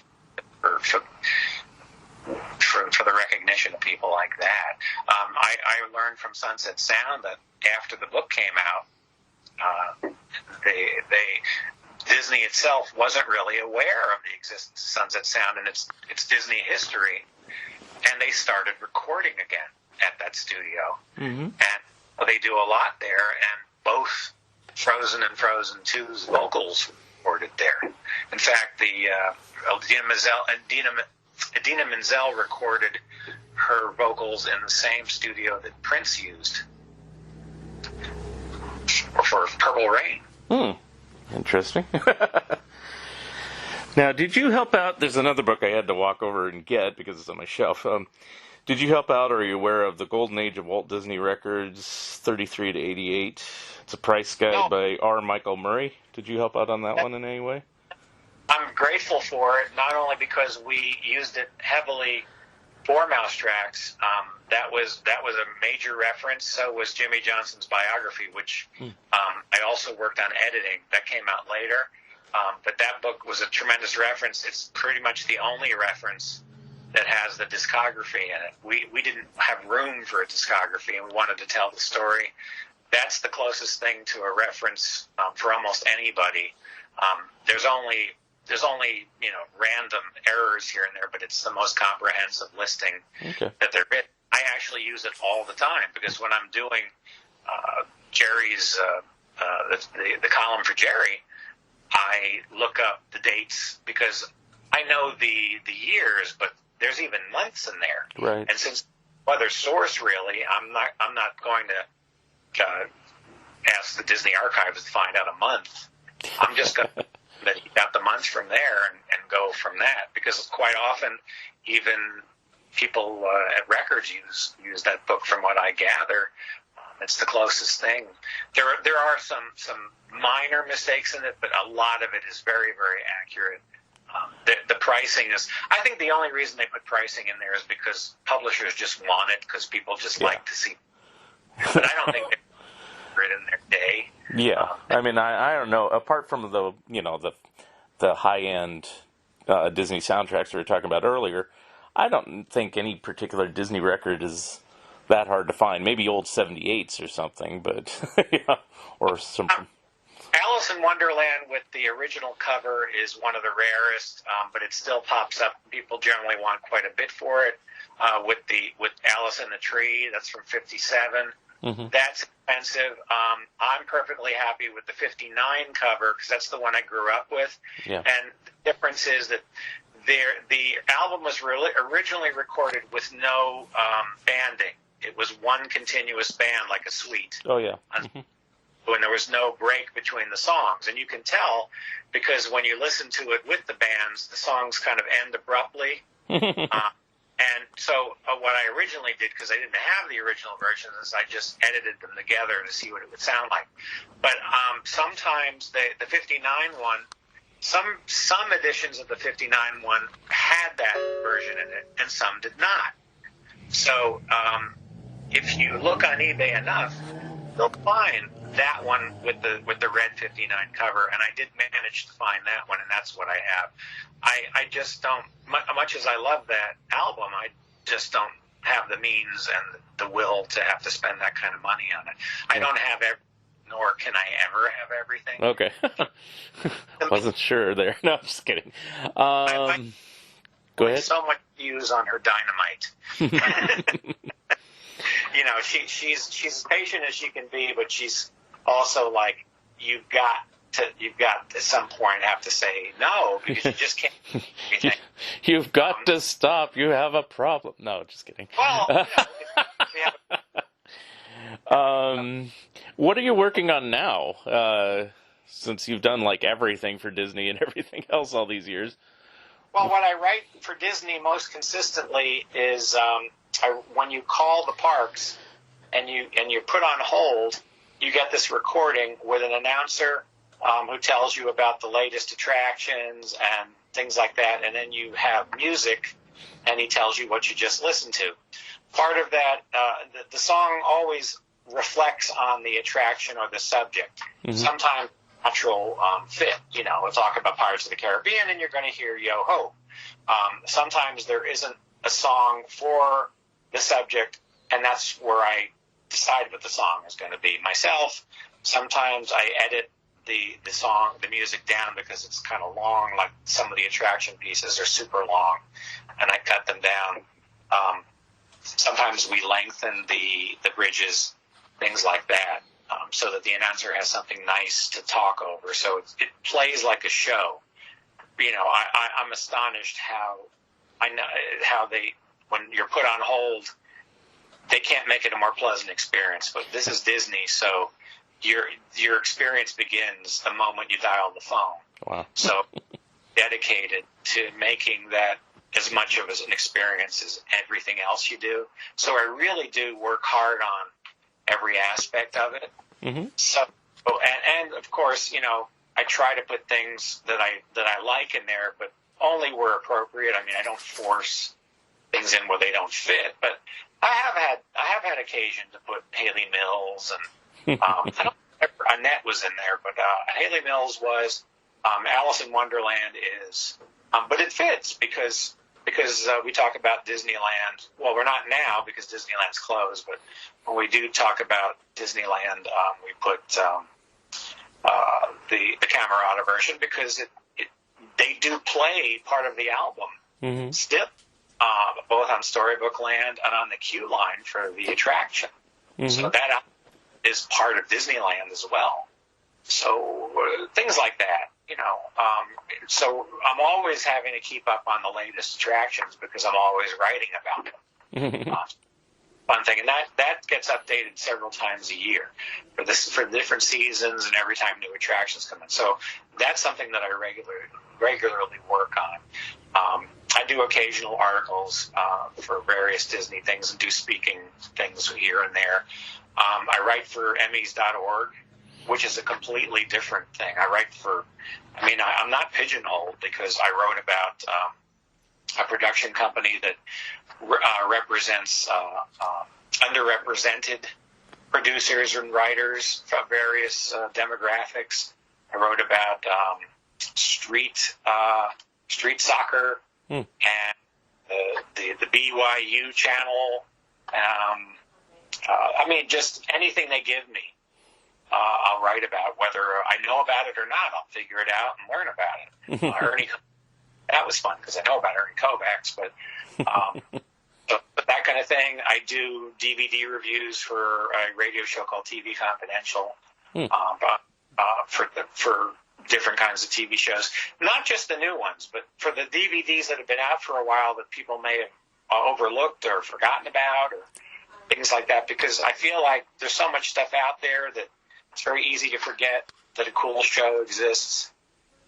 for the recognition of people like that. I learned from Sunset Sound that after the book came out, Disney itself wasn't really aware of the existence of Sunset Sound and its Disney history, and they started recording again at that studio. Mm-hmm. And they do a lot there, and both Frozen and Frozen 2's vocals recorded there. In fact, Idina Menzel recorded her vocals in the same studio that Prince used for Purple Rain. Interesting. Now, did you help out? There's another book I had to walk over and get because it's on my shelf. Did you help out, or are you aware of The Golden Age of Walt Disney Records, 33 to 88? It's a price guide by R. Michael Murray. Did you help out on that one in any way? I'm grateful for it, not only because we used it heavily for Mousetracks. That was a major reference. So was Jimmy Johnson's biography, which I also worked on editing. That came out later. But that book was a tremendous reference. It's pretty much the only reference that has the discography in it. We didn't have room for a discography, and we wanted to tell the story. That's the closest thing to a reference for almost anybody. There's only random errors here and there, but it's the most comprehensive listing that there is. I actually use it all the time because when I'm doing Jerry's the column for Jerry, I look up the dates because I know the years, but there's even months in there. Right. And since other source really, I'm not going to ask the Disney Archives to find out a month. I'm just going to that he got the months from there and go from that, because quite often even people at records use that book. From what I gather, it's the closest thing. There are some minor mistakes in it, but a lot of it is very, very accurate. The pricing is, I think the only reason they put pricing in there is because publishers just want it, because people just like to see. But I don't think they put it in their day. Yeah, I mean, I don't know. Apart from the high end Disney soundtracks we were talking about earlier, I don't think any particular Disney record is that hard to find. Maybe old 78s or something, but yeah, or something. Alice in Wonderland with the original cover is one of the rarest, but it still pops up. People generally want quite a bit for it. With Alice in the Tree, that's from '57. Mm-hmm. That's expensive. I'm perfectly happy with the '59 cover because that's the one I grew up with. Yeah. And the difference is that the album was originally recorded with no banding. It was one continuous band, like a suite. Oh yeah. Mm-hmm. When there was no break between the songs. And you can tell because when you listen to it with the bands, the songs kind of end abruptly. And so what I originally did, because I didn't have the original versions, is I just edited them together to see what it would sound like. But sometimes the 59 one, some editions of the 59 one had that version in it, and some did not. So if you look on eBay enough, you'll find that one with the red 59 cover, and I did manage to find that one, and that's what I have. I just don't, much as I love that album, I just don't have the means and the will to have to spend that kind of money on it. I don't have nor can I ever have everything. Okay. Wasn't sure there. No, I'm just kidding. Go ahead. So much to use on her Dynamite. You know, she's as patient as she can be, but she's also like, you've got to at some point have to say no, because you just can't. You've got to stop. You have a problem. No, just kidding. Well, what are you working on now? Since you've done like everything for Disney and everything else all these years. Well, what I write for Disney most consistently is when you call the parks and you put on hold, you get this recording with an announcer who tells you about the latest attractions and things like that, and then you have music, and he tells you what you just listened to. Part of that, the song always reflects on the attraction or the subject. Mm-hmm. Sometimes natural fit. You know, we'll talk about Pirates of the Caribbean, and you're going to hear Yo Ho. Sometimes there isn't a song for the subject, and that's where I decide what the song is going to be myself. Sometimes I edit the song, the music down because it's kind of long, like some of the attraction pieces are super long, and I cut them down. Sometimes we lengthen the bridges, things like that, so that the announcer has something nice to talk over. So it plays like a show. You know, I'm astonished how they, when you're put on hold, they can't make it a more pleasant experience. But this is Disney, so your experience begins the moment you dial the phone. Wow. So dedicated to making that as much of as an experience as everything else you do. So I really do work hard on every aspect of it. Mm-hmm. So, and of course, you know, I try to put things that I like in there, but only where appropriate. I mean, I don't force things in where they don't fit, but I have had occasion to put Haley Mills and I don't remember Annette was in there, but Haley Mills was, Alice in Wonderland is, but it fits because we talk about Disneyland. Well, we're not now because Disneyland's closed, but when we do talk about Disneyland, we put the Camerata version because they do play part of the album still, both on Storybook Land and on the queue line for the attraction. Mm-hmm. So that is part of Disneyland as well. So things like that, you know. So I'm always having to keep up on the latest attractions because I'm always writing about them. Fun thing, and that gets updated several times a year for different seasons and every time new attractions come in. So that's something that I regularly work on. I do occasional articles for various Disney things and do speaking things here and there. I write for Emmys.org, which is a completely different thing. I write for, I'm not pigeonholed because I wrote about a production company that represents underrepresented producers and writers from various demographics. I wrote about street soccer and the BYU channel. Just anything they give me, I'll write about. Whether I know about it or not, I'll figure it out and learn about it. Ernie, that was fun because I know about Ernie Kovacs, but that kind of thing. I do DVD reviews for a radio show called TV Confidential, for different kinds of TV shows, not just the new ones, but for the DVDs that have been out for a while that people may have overlooked or forgotten about, or things like that. Because I feel like there's so much stuff out there that it's very easy to forget that a cool show exists,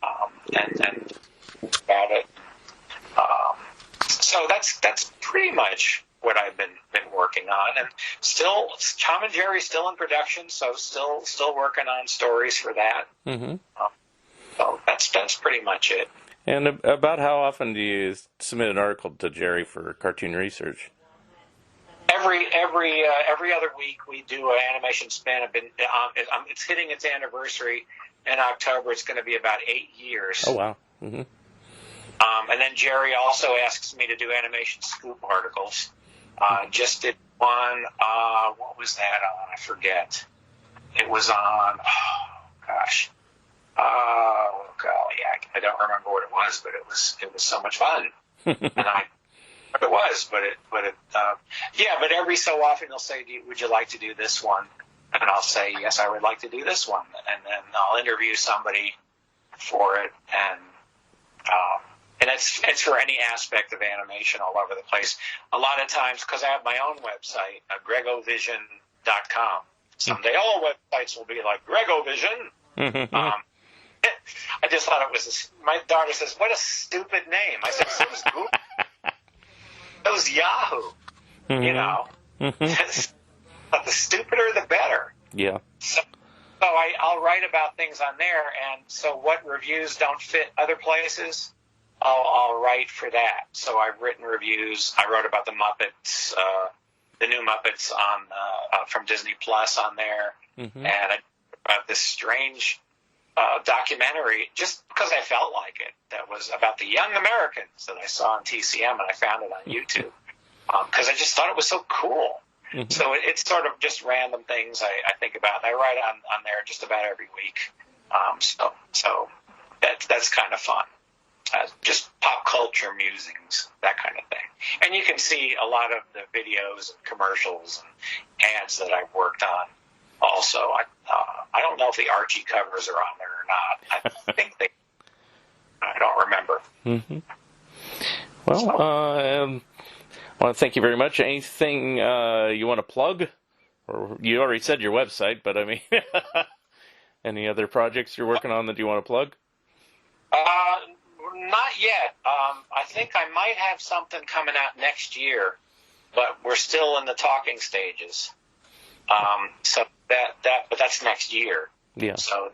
and about it. So that's pretty much what I've been working on, and still, Tom and Jerry's still in production, so still working on stories for that. Mm-hmm. So that's pretty much it. And about how often do you submit an article to Jerry for cartoon research? Every other week we do an animation spin. It's hitting its anniversary in October. It's going to be about 8 years. Oh wow. Mm-hmm. And then Jerry also asks me to do animation scoop articles. Just did one. What was that on? I forget. It was on. Oh golly, I don't remember what it was, but it was so much fun. But every so often they'll say, "Would you like to do this one?" And I'll say, "Yes, I would like to do this one." And then I'll interview somebody for it, and it's for any aspect of animation all over the place. A lot of times, because I have my own website, gregovision.com. Someday all websites will be like Gregovision. I just thought it was. My daughter says, "What a stupid name." I said, "So was Google. It was Yahoo." Mm-hmm. You know, but the stupider the better. Yeah. So I'll write about things on there, and so what reviews don't fit other places, I'll write for that. So I've written reviews. I wrote about the Muppets, the new Muppets on from Disney Plus on there, and about this strange documentary just because I felt like it. That was about the young Americans that I saw on TCM, and I found it on YouTube because I just thought it was so cool. Mm-hmm. So it's sort of just random things I think about, and I write on there just about every week. So that's kind of fun. Just pop culture musings, that kind of thing. And you can see a lot of the videos and commercials and ads that I've worked on. Also, I don't know if the Archie covers are on there or not. I think they. I don't remember. Mm-hmm. Well, I want to thank you very much. Anything you want to plug? Or you already said your website, but I mean, any other projects you're working on that you want to plug? Not yet. I think I might have something coming out next year, but we're still in the talking stages. But that's next year. Yeah. So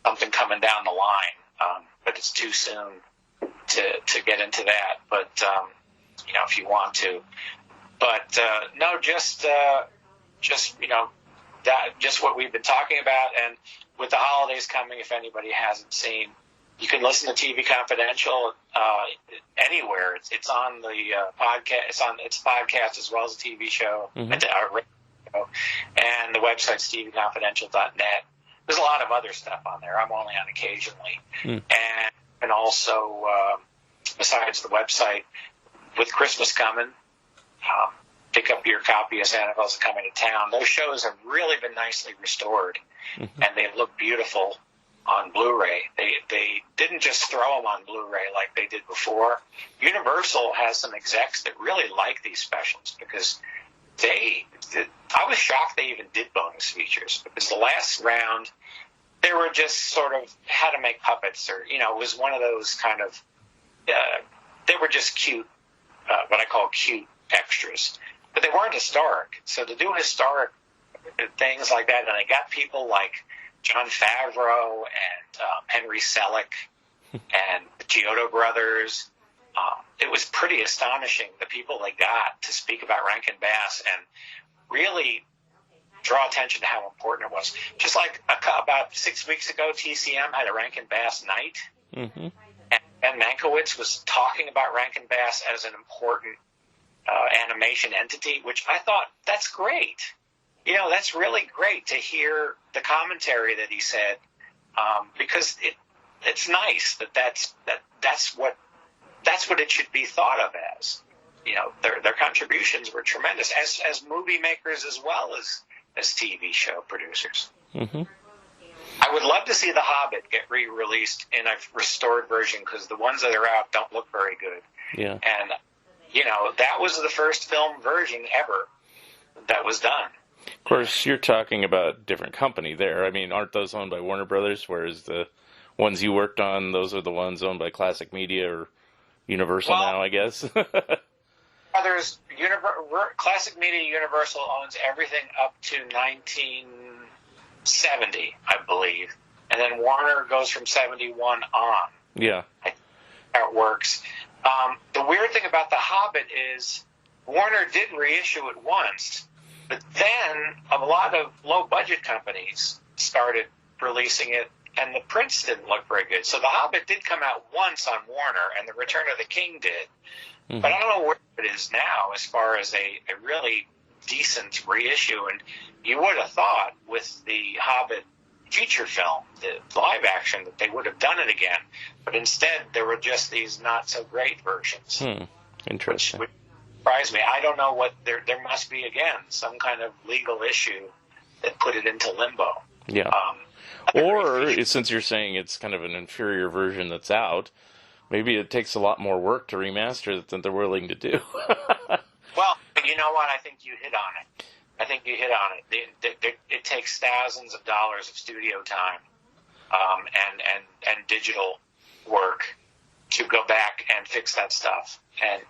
something coming down the line, but it's too soon to get into that. But if you want to, but no, just what we've been talking about, and with the holidays coming, if anybody hasn't seen, you can listen to TV Confidential anywhere. It's on the podcast. It's a podcast as well as a TV show. Mm-hmm. And the website's tvconfidential.net. There's a lot of other stuff on there. I'm only on occasionally. And also, besides the website, with Christmas coming, pick up your copy of Santa Claus is Coming to Town. Those shows have really been nicely restored, and they look beautiful on Blu-ray. They didn't just throw them on Blu-ray like they did before. Universal has some execs that really like these specials because I was shocked they even did bonus features, because the last round they were just sort of how to make puppets, or it was one of those kind of they were just cute, what I call cute extras, but they weren't historic. So to do historic things like that, and they got people like Jon Favreau and Henry Selick and the Giotto brothers. It was pretty astonishing, the people they got to speak about Rankin Bass and really draw attention to how important it was. Just like about 6 weeks ago, TCM had a Rankin Bass night. Mm-hmm. And Ben Mankiewicz was talking about Rankin Bass as an important animation entity, which I thought, that's great. You know, that's really great to hear the commentary that he said, because it's nice that's what it should be thought of as. You know, their contributions were tremendous as movie makers as well as TV show producers. Mm-hmm. I would love to see The Hobbit get re-released in a restored version, because the ones that are out don't look very good. Yeah. And, you know, that was the first film version ever that was done. Of course, you're talking about different company there. I mean, aren't those owned by Warner Brothers, whereas the ones you worked on, those are the ones owned by Classic Media or Universal now, I guess? There's Classic Media Universal owns everything up to 1970, I believe. And then Warner goes from 71 on. Yeah. How it works. The weird thing about The Hobbit is Warner did reissue it once, but then a lot of low-budget companies started releasing it, and the prints didn't look very good. So The Hobbit did come out once on Warner, and The Return of the King did. Mm-hmm. But I don't know where it is now as far as a really decent reissue. And you would have thought with the Hobbit feature film, the live action, that they would have done it again. But instead, there were just these not-so-great versions. Interesting. Which surprised me. I don't know what... There must be, again, some kind of legal issue that put it into limbo. Yeah. Or, since you're saying it's kind of an inferior version that's out, maybe it takes a lot more work to remaster it than they're willing to do. Well, you know what? I think you hit on it. It takes thousands of dollars of studio time and digital work to go back and fix that stuff. And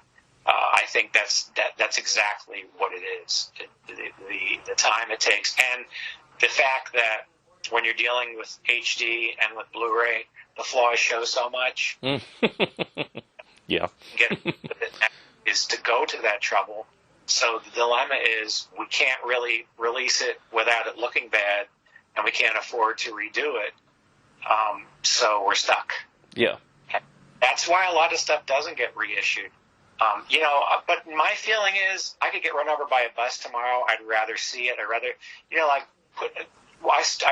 I think that's exactly what it is. The time it takes, and the fact that when you're dealing with HD and with Blu-ray, the flaws show so much. Yeah. Is to go to that trouble. So the dilemma is we can't really release it without it looking bad, and we can't afford to redo it. So we're stuck. Yeah. That's why a lot of stuff doesn't get reissued. But my feeling is I could get run over by a bus tomorrow. I'd rather see it. I'd rather, I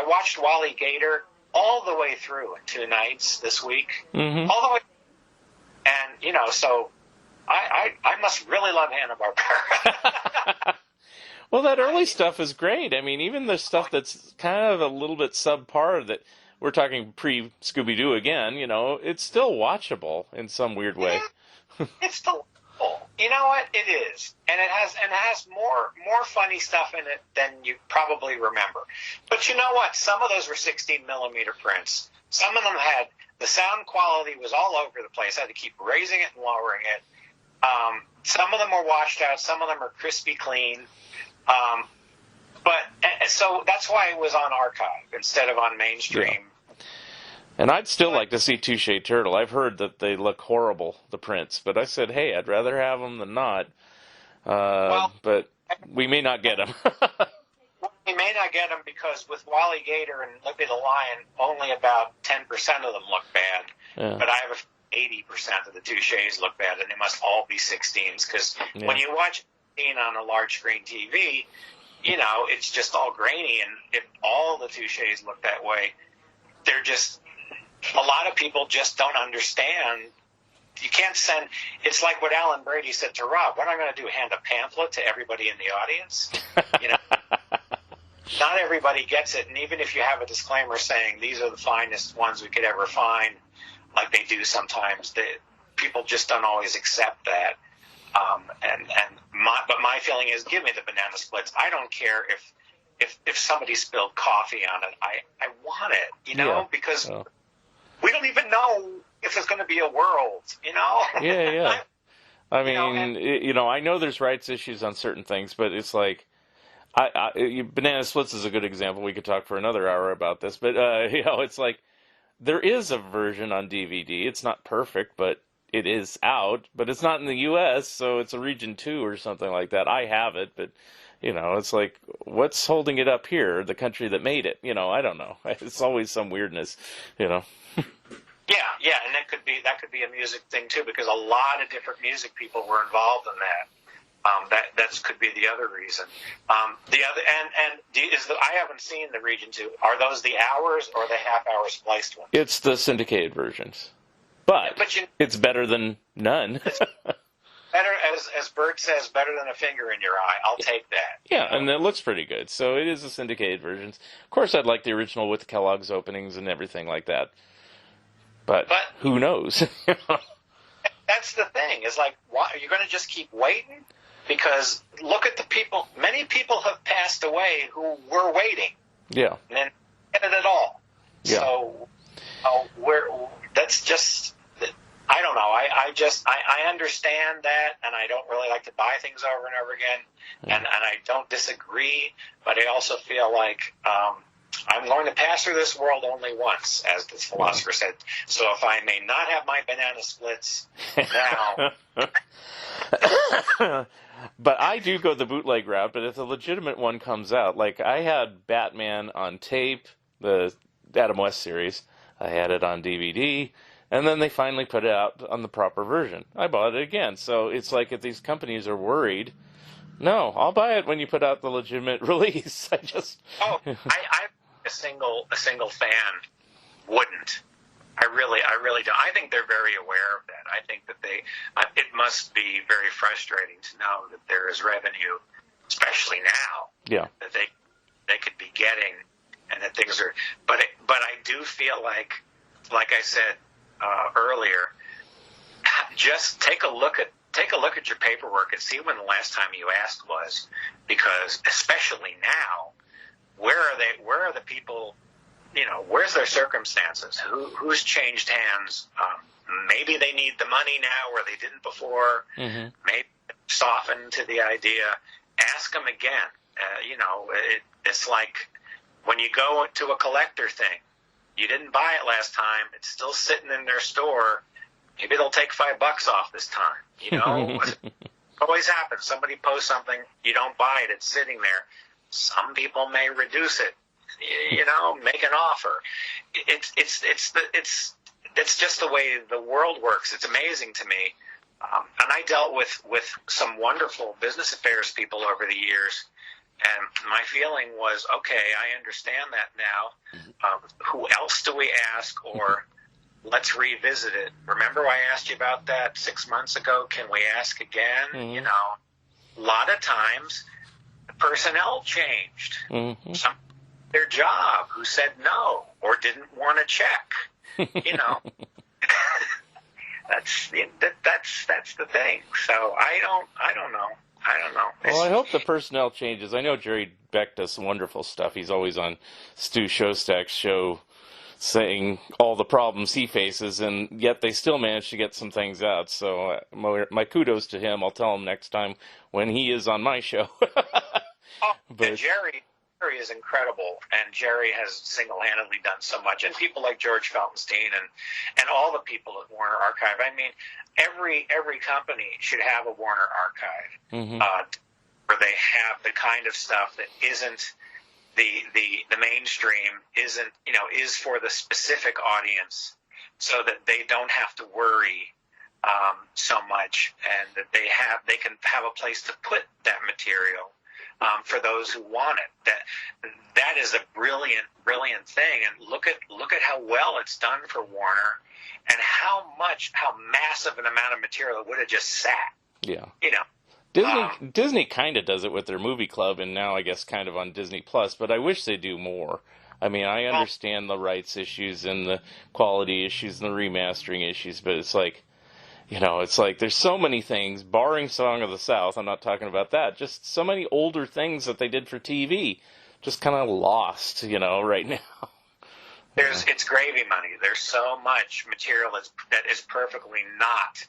watched Wally Gator all the way through in 2 nights this week. Mm-hmm. All the way. And, so I must really love Hanna-Barbera. Well, that early stuff is great. I mean, even the stuff that's kind of a little bit subpar, that we're talking pre-Scooby-Doo again, it's still watchable in some weird way. Yeah, it's still watchable. You know what? It is. And it has more funny stuff in it than you probably remember. But you know what? Some of those were 16 millimeter prints. Some of them had, the sound quality was all over the place. I had to keep raising it and lowering it. Some of them were washed out. Some of them are crispy clean. So that's why it was on archive instead of on mainstream. Yeah. And I'd still like to see Touche Turtle. I've heard that they look horrible, the prints. But I said, hey, I'd rather have them than not. But we may not get them. We may not get them because with Wally Gator and Lippy the Lion, only about 10% of them look bad. Yeah. But I have 80% of the Touches look bad, and they must all be 16s. Because when you watch on a large screen TV, it's just all grainy. And if all the Touches look that way, they're just... A lot of people just don't understand. You can't send... It's like what Alan Brady said to Rob. What am I going to do, hand a pamphlet to everybody in the audience? Not everybody gets it. And even if you have a disclaimer saying these are the finest ones we could ever find, like they do sometimes, people just don't always accept that. But my feeling is, give me the banana splits. I don't care if somebody spilled coffee on it. I want it, because... Oh. We don't even know if there's going to be a world, Yeah. I mean, I know there's rights issues on certain things, but it's like, Banana Splits is a good example. We could talk for another hour about this, but it's like there is a version on DVD. It's not perfect, but it is out. But it's not in the U.S., so it's a region 2 or something like that. I have it, but it's like, what's holding it up here? The country that made it. I don't know. It's always some weirdness. Yeah, and that could be a music thing too, because a lot of different music people were involved in that. That could be the other reason. The other I haven't seen the region 2. Are those the hours or the half-hour spliced ones? It's the syndicated versions, but it's better than none. Better, as Bert says, better than a finger in your eye. I'll take that. Yeah, and it looks pretty good. So it is the syndicated versions. Of course, I'd like the original with Kellogg's openings and everything like that. But who knows? That's the thing. Is like, why are you going to just keep waiting? Because look at the people. Many people have passed away who were waiting. Yeah. And then get it at all. Yeah. So that's just. I don't know. I understand that, and I don't really like to buy things over and over again, and I don't disagree, but I also feel like I'm going to pass through this world only once, as the philosopher said. So if I may not have my banana splits now. But I do go the bootleg route, but if a legitimate one comes out, like I had Batman on tape, the Adam West series, I had it on DVD, and then they finally put it out on the proper version. I bought it again. So it's like if these companies are worried, no, I'll buy it when you put out the legitimate release. I a single fan wouldn't. I really don't. I think they're very aware of that. I think that it must be very frustrating to know that there is revenue, especially now, that they could be getting, and that things are. But I do feel like I said earlier, just take a look at your paperwork and see when the last time you asked was, because especially now, where are the people? Where's their circumstances? Who's changed hands? Maybe they need the money now where they didn't before. Mm-hmm. Maybe soften to the idea. Ask them again. It's like when you go to a collector thing. You didn't buy it last time. It's still sitting in their store. Maybe they'll take $5 off this time. Always happens. Somebody posts something. You don't buy it. It's sitting there. Some people may reduce it. Make an offer. It's just the way the world works. It's amazing to me. And I dealt with some wonderful business affairs people over the years, and my feeling was, okay, I understand that now. Who else do we ask, or let's revisit it? Remember I asked you about that 6 months ago? Can we ask again? Mm-hmm. A lot of times the personnel changed. Mm-hmm. Some their job who said no or didn't want to check. That's the thing. So I don't know. Well, I hope the personnel changes. I know Jerry Beck does some wonderful stuff. He's always on Stu Shostak's show saying all the problems he faces, and yet they still manage to get some things out. So my kudos to him. I'll tell him next time when he is on my show. And Jerry is incredible, and Jerry has single-handedly done so much, and people like George Feltenstein and all the people at Warner Archive. I mean, every company should have a Warner Archive, mm-hmm. Where they have the kind of stuff that isn't the mainstream, is for the specific audience, so that they don't have to worry so much, and that they can have a place to put that material. For those who want it, that is a brilliant thing, and look at how well it's done for Warner, and how massive an amount of material would have just sat. Yeah. Disney kind of does it with their movie club, and now I guess kind of on Disney Plus. But I wish they do more. I mean, I understand the rights issues and the quality issues and the remastering issues, but it's like. It's like there's so many things, barring Song of the South, I'm not talking about that, just so many older things that they did for TV, just kind of lost, right now. It's gravy money. There's so much material that is perfectly not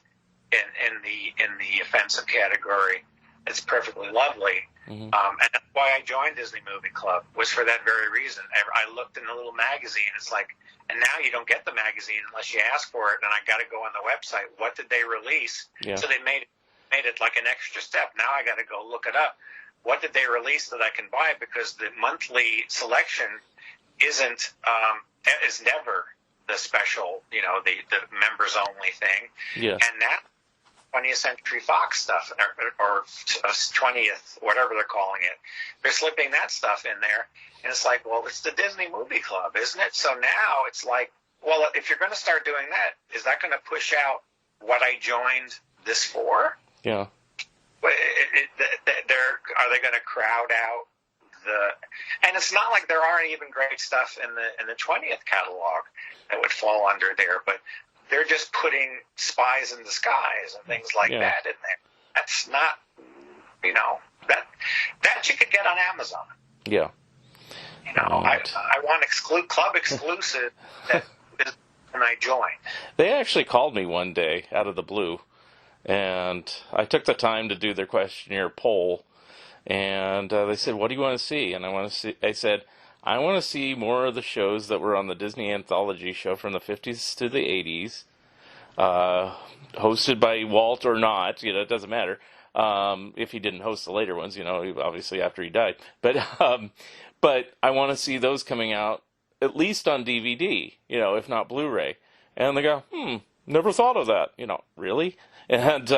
in the offensive category. It's perfectly lovely. Mm-hmm. And why I joined Disney Movie Club was for that very reason. I looked in the little magazine. It's like, and now you don't get the magazine unless you ask for it. And I got to go on the website. What did they release? Yeah. So they made it like an extra step. Now I got to go look it up. What did they release that I can buy? Because the monthly selection is never the special, the members only thing. Yeah. And that 20th Century Fox stuff, or 20th, whatever they're calling it, they're slipping that stuff in there. And it's like, well, it's the Disney Movie Club, isn't it? So now it's like, well, if you're going to start doing that, is that going to push out what I joined this for? Yeah. Are they going to crowd out and it's not like there aren't even great stuff in the 20th catalog that would fall under there, but they're just putting Spies in Disguise and things like that in there. That's not, that you could get on Amazon. Yeah. Right. I want club exclusive that is when I joined. They actually called me one day out of the blue, and I took the time to do their questionnaire poll. And they said, "What do you want to see?" And I said, "I want to see more of the shows that were on the Disney Anthology show from the 50s to the 80s, hosted by Walt or not. It doesn't matter. If he didn't host the later ones, obviously after he died. But I want to see those coming out at least on DVD, if not Blu-ray." And they go, "Never thought of that." Really? And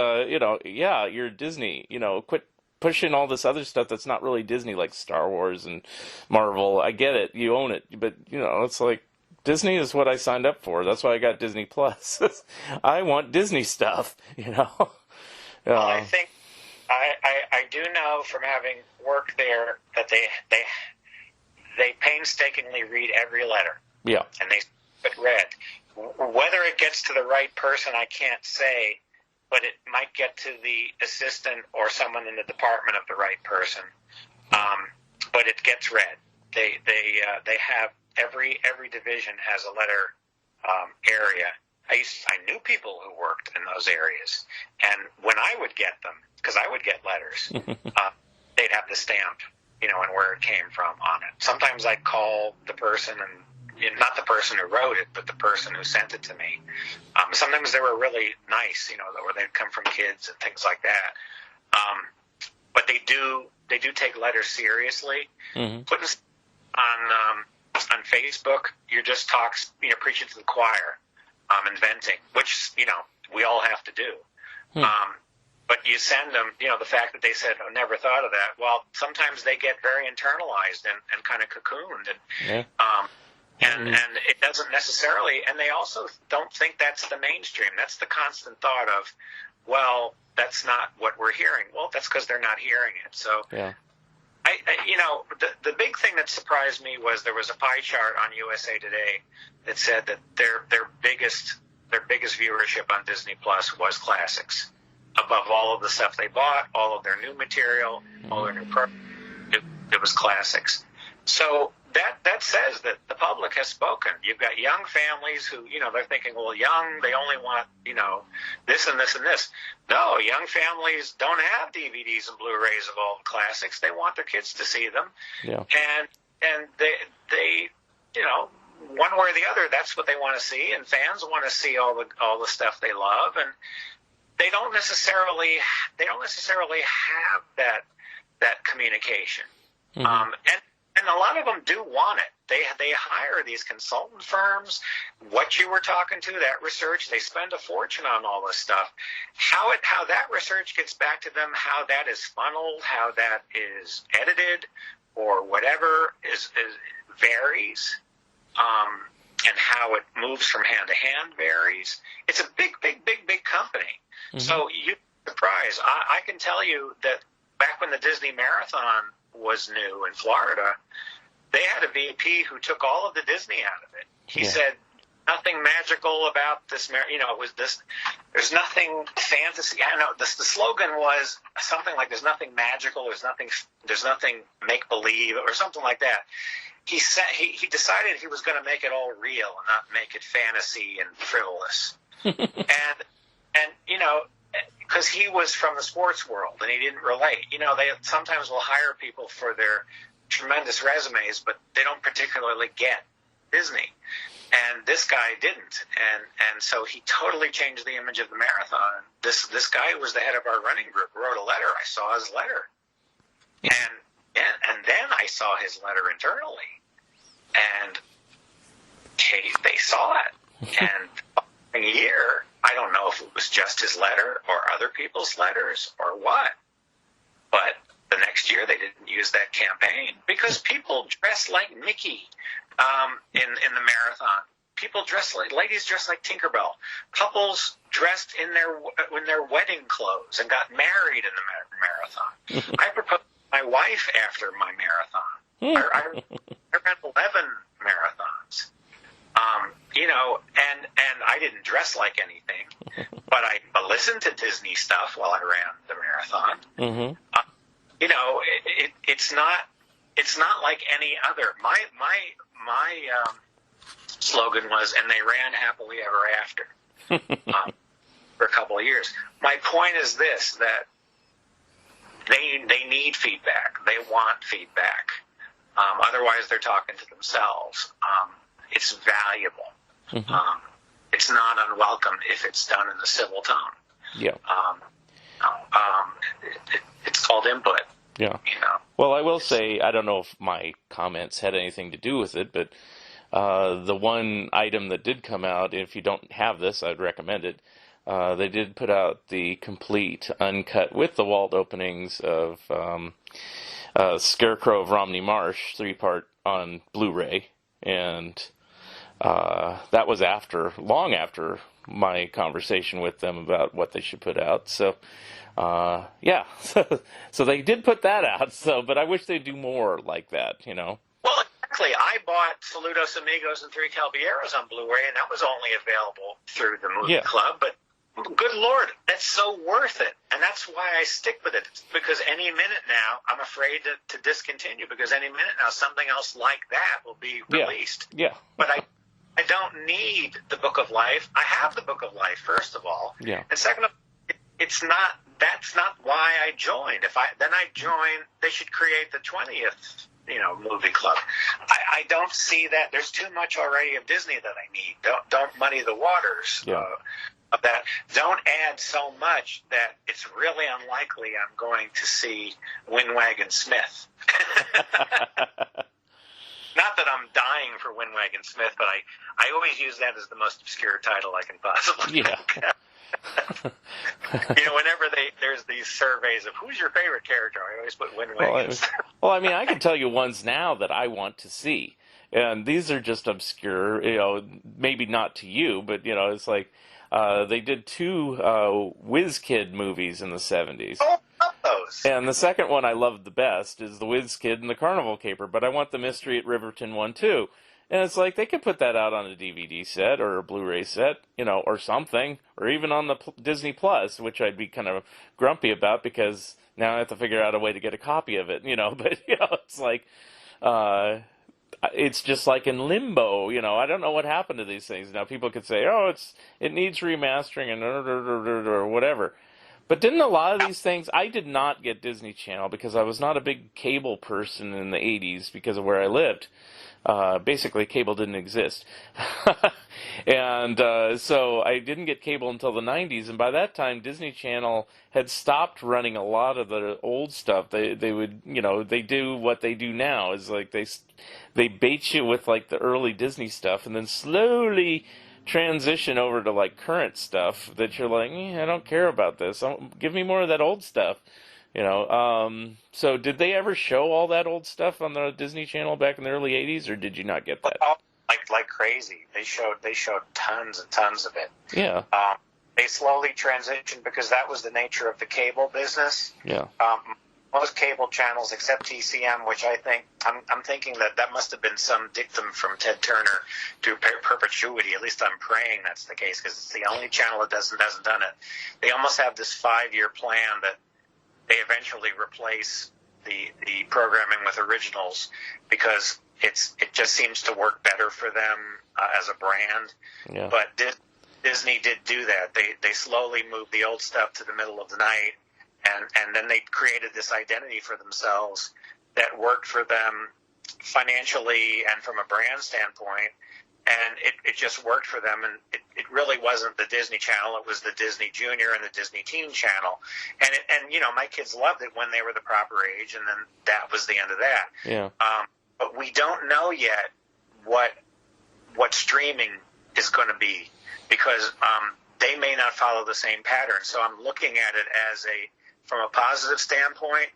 yeah, you're Disney. Quit pushing all this other stuff that's not really Disney, like Star Wars and Marvel. I get it. You own it. But, it's like, Disney is what I signed up for. That's why I got Disney Plus. I want Disney stuff, Well, I think I do know from having worked there that they painstakingly read every letter. Yeah. And they get read. Whether it gets to the right person, I can't say, but it might get to the assistant or someone in the department of the right person. But it gets read. They have every division has a letter area. I knew people who worked in those areas, and when I would get them, because I would get letters, they'd have the stamp, and where it came from on it. Sometimes I'd call the person and. Not the person who wrote it, but the person who sent it to me. Sometimes they were really nice, where they'd come from kids and things like that. But they do take letters seriously. Mm-hmm. Putting on Facebook, you're just preaching to the choir, inventing, which we all have to do. But you send them, the fact that they said, "Oh, never thought of that." Well, sometimes they get very internalized and kind of cocooned, and it doesn't necessarily, and they also don't think that's the mainstream. That's the constant thought of, well, that's not what we're hearing. Well, that's because they're not hearing it. So, yeah. The big thing that surprised me was there was a pie chart on USA Today that said that their biggest viewership on Disney Plus was classics. Above all of the stuff they bought, all of their new material, all their new programs, it was classics. So that says that the public has spoken. You've got young families who, they're thinking, well, young, they only want, this and this and this. No, young families don't have DVDs and Blu-rays of all the classics. They want their kids to see them. Yeah. And they one way or the other, that's what they want to see. And fans want to see all the stuff they love. And they don't necessarily have that communication. Mm-hmm. And a lot of them do want it. They hire these consultant firms. What you were talking to, that research, they spend a fortune on all this stuff. How that research gets back to them, how that is funneled, how that is edited, or whatever is varies, and how it moves from hand to hand varies. It's a big company. Mm-hmm. So you're surprised. I can tell you that back when the Disney Marathon was new in Florida, they had a VP who took all of the Disney out of it. He said nothing magical about this. It was this. There's nothing fantasy. I know the slogan was something like "There's nothing magical. There's nothing make believe" or something like that. He said he decided he was going to make it all real and not make it fantasy and frivolous. and because he was from the sports world and he didn't relate. You know, they sometimes will hire people for their tremendous resumes, but they don't particularly get Disney. And this guy didn't, and so he totally changed the image of the marathon. This guy who was the head of our running group wrote a letter. I saw his letter, and then I saw his letter internally, and they saw it. And a year, I don't know if it was just his letter or other people's letters or what, but the next year they didn't use that campaign because people dress like Mickey. In the marathon, ladies dressed like Tinkerbell. Couples dressed in their wedding clothes and got married in the marathon. I proposed to my wife after my marathon. I ran 11 marathons. You know, and I didn't dress like anything, but I listened to Disney stuff while I ran the marathon. Mm-hmm. You know, it's not like any other. My slogan was, and they ran happily ever after for a couple of years. My point is this, that they need feedback. They want feedback. Otherwise, they're talking to themselves. It's valuable. Mm-hmm. It's not unwelcome if it's done in a civil tone. Yeah. It's called input. Yeah. You know. Well, I will say, I don't know if my comments had anything to do with it, but the one item that did come out, if you don't have this, I'd recommend it. They did put out the complete uncut with the Walt openings of Scarecrow of Romney Marsh, 3-part on Blu-ray, and that was long after my conversation with them about what they should put out. So, yeah, so they did put that out. So, but I wish they'd do more like that, you know. Well, exactly. I bought Saludos Amigos and Three Caballeros on Blu-ray, and that was only available through the movie club. But good Lord, that's so worth it, and that's why I stick with it. Because any minute now, I'm afraid to discontinue. Because any minute now, something else like that will be released. Yeah. But I don't need the Book of Life. I have the Book of Life, first of all. Yeah. And second of all, that's not why I joined. If I join, they should create the 20th, movie club. I don't see that. There's too much already of Disney that I need. Don't muddy the waters of that. Don't add so much that it's really unlikely I'm going to see Windwagon Smith. Not that I'm dying for Windwagon Smith, but I always use that as the most obscure title I can possibly think of. Whenever there's these surveys of who's your favorite character, I always put Windwagon. Well, I mean, I can tell you ones now that I want to see, and these are just obscure. Maybe not to you, but it's like they did 2 Whiz Kid movies in the 70s. Oh, I love those. And the second one I loved the best is the Whiz Kid and the Carnival Caper, but I want the Mystery at Riverton one too. And it's like they could put that out on a DVD set or a Blu-ray set, or something, or even on the Disney Plus, which I'd be kind of grumpy about because now I have to figure out a way to get a copy of it, But it's like it's just like in limbo, I don't know what happened to these things. Now people could say, oh, it needs remastering and or whatever. But didn't a lot of these things, I did not get Disney Channel because I was not a big cable person in the 80s because of where I lived. Basically, cable didn't exist. And so I didn't get cable until the 90s, and by that time, Disney Channel had stopped running a lot of the old stuff. They would, they do what they do now, is like they bait you with like the early Disney stuff, and then slowly transition over to like current stuff that you're like, I don't care about this. Give me more of that old stuff. So did they ever show all that old stuff on the Disney Channel back in the early 80s, or did you not get that? Like crazy. They showed tons and tons of it. Yeah. They slowly transitioned because that was the nature of the cable business. Yeah. Most cable channels, except TCM, which I'm thinking that must have been some dictum from Ted Turner to perpetuity. At least I'm praying that's the case, because it's the only channel that hasn't done it. They almost have this 5-year plan that they eventually replace the programming with originals because it just seems to work better for them as a brand. Yeah. But Disney did do that. They slowly moved the old stuff to the middle of the night, and then they created this identity for themselves that worked for them financially and from a brand standpoint, and it just worked for them. And it really wasn't the Disney Channel; it was the Disney Junior and the Disney Teen Channel. And you know, my kids loved it when they were the proper age, and then that was the end of that. Yeah. But we don't know yet what streaming is going to be, because they may not follow the same pattern. So I'm looking at it as from a positive standpoint,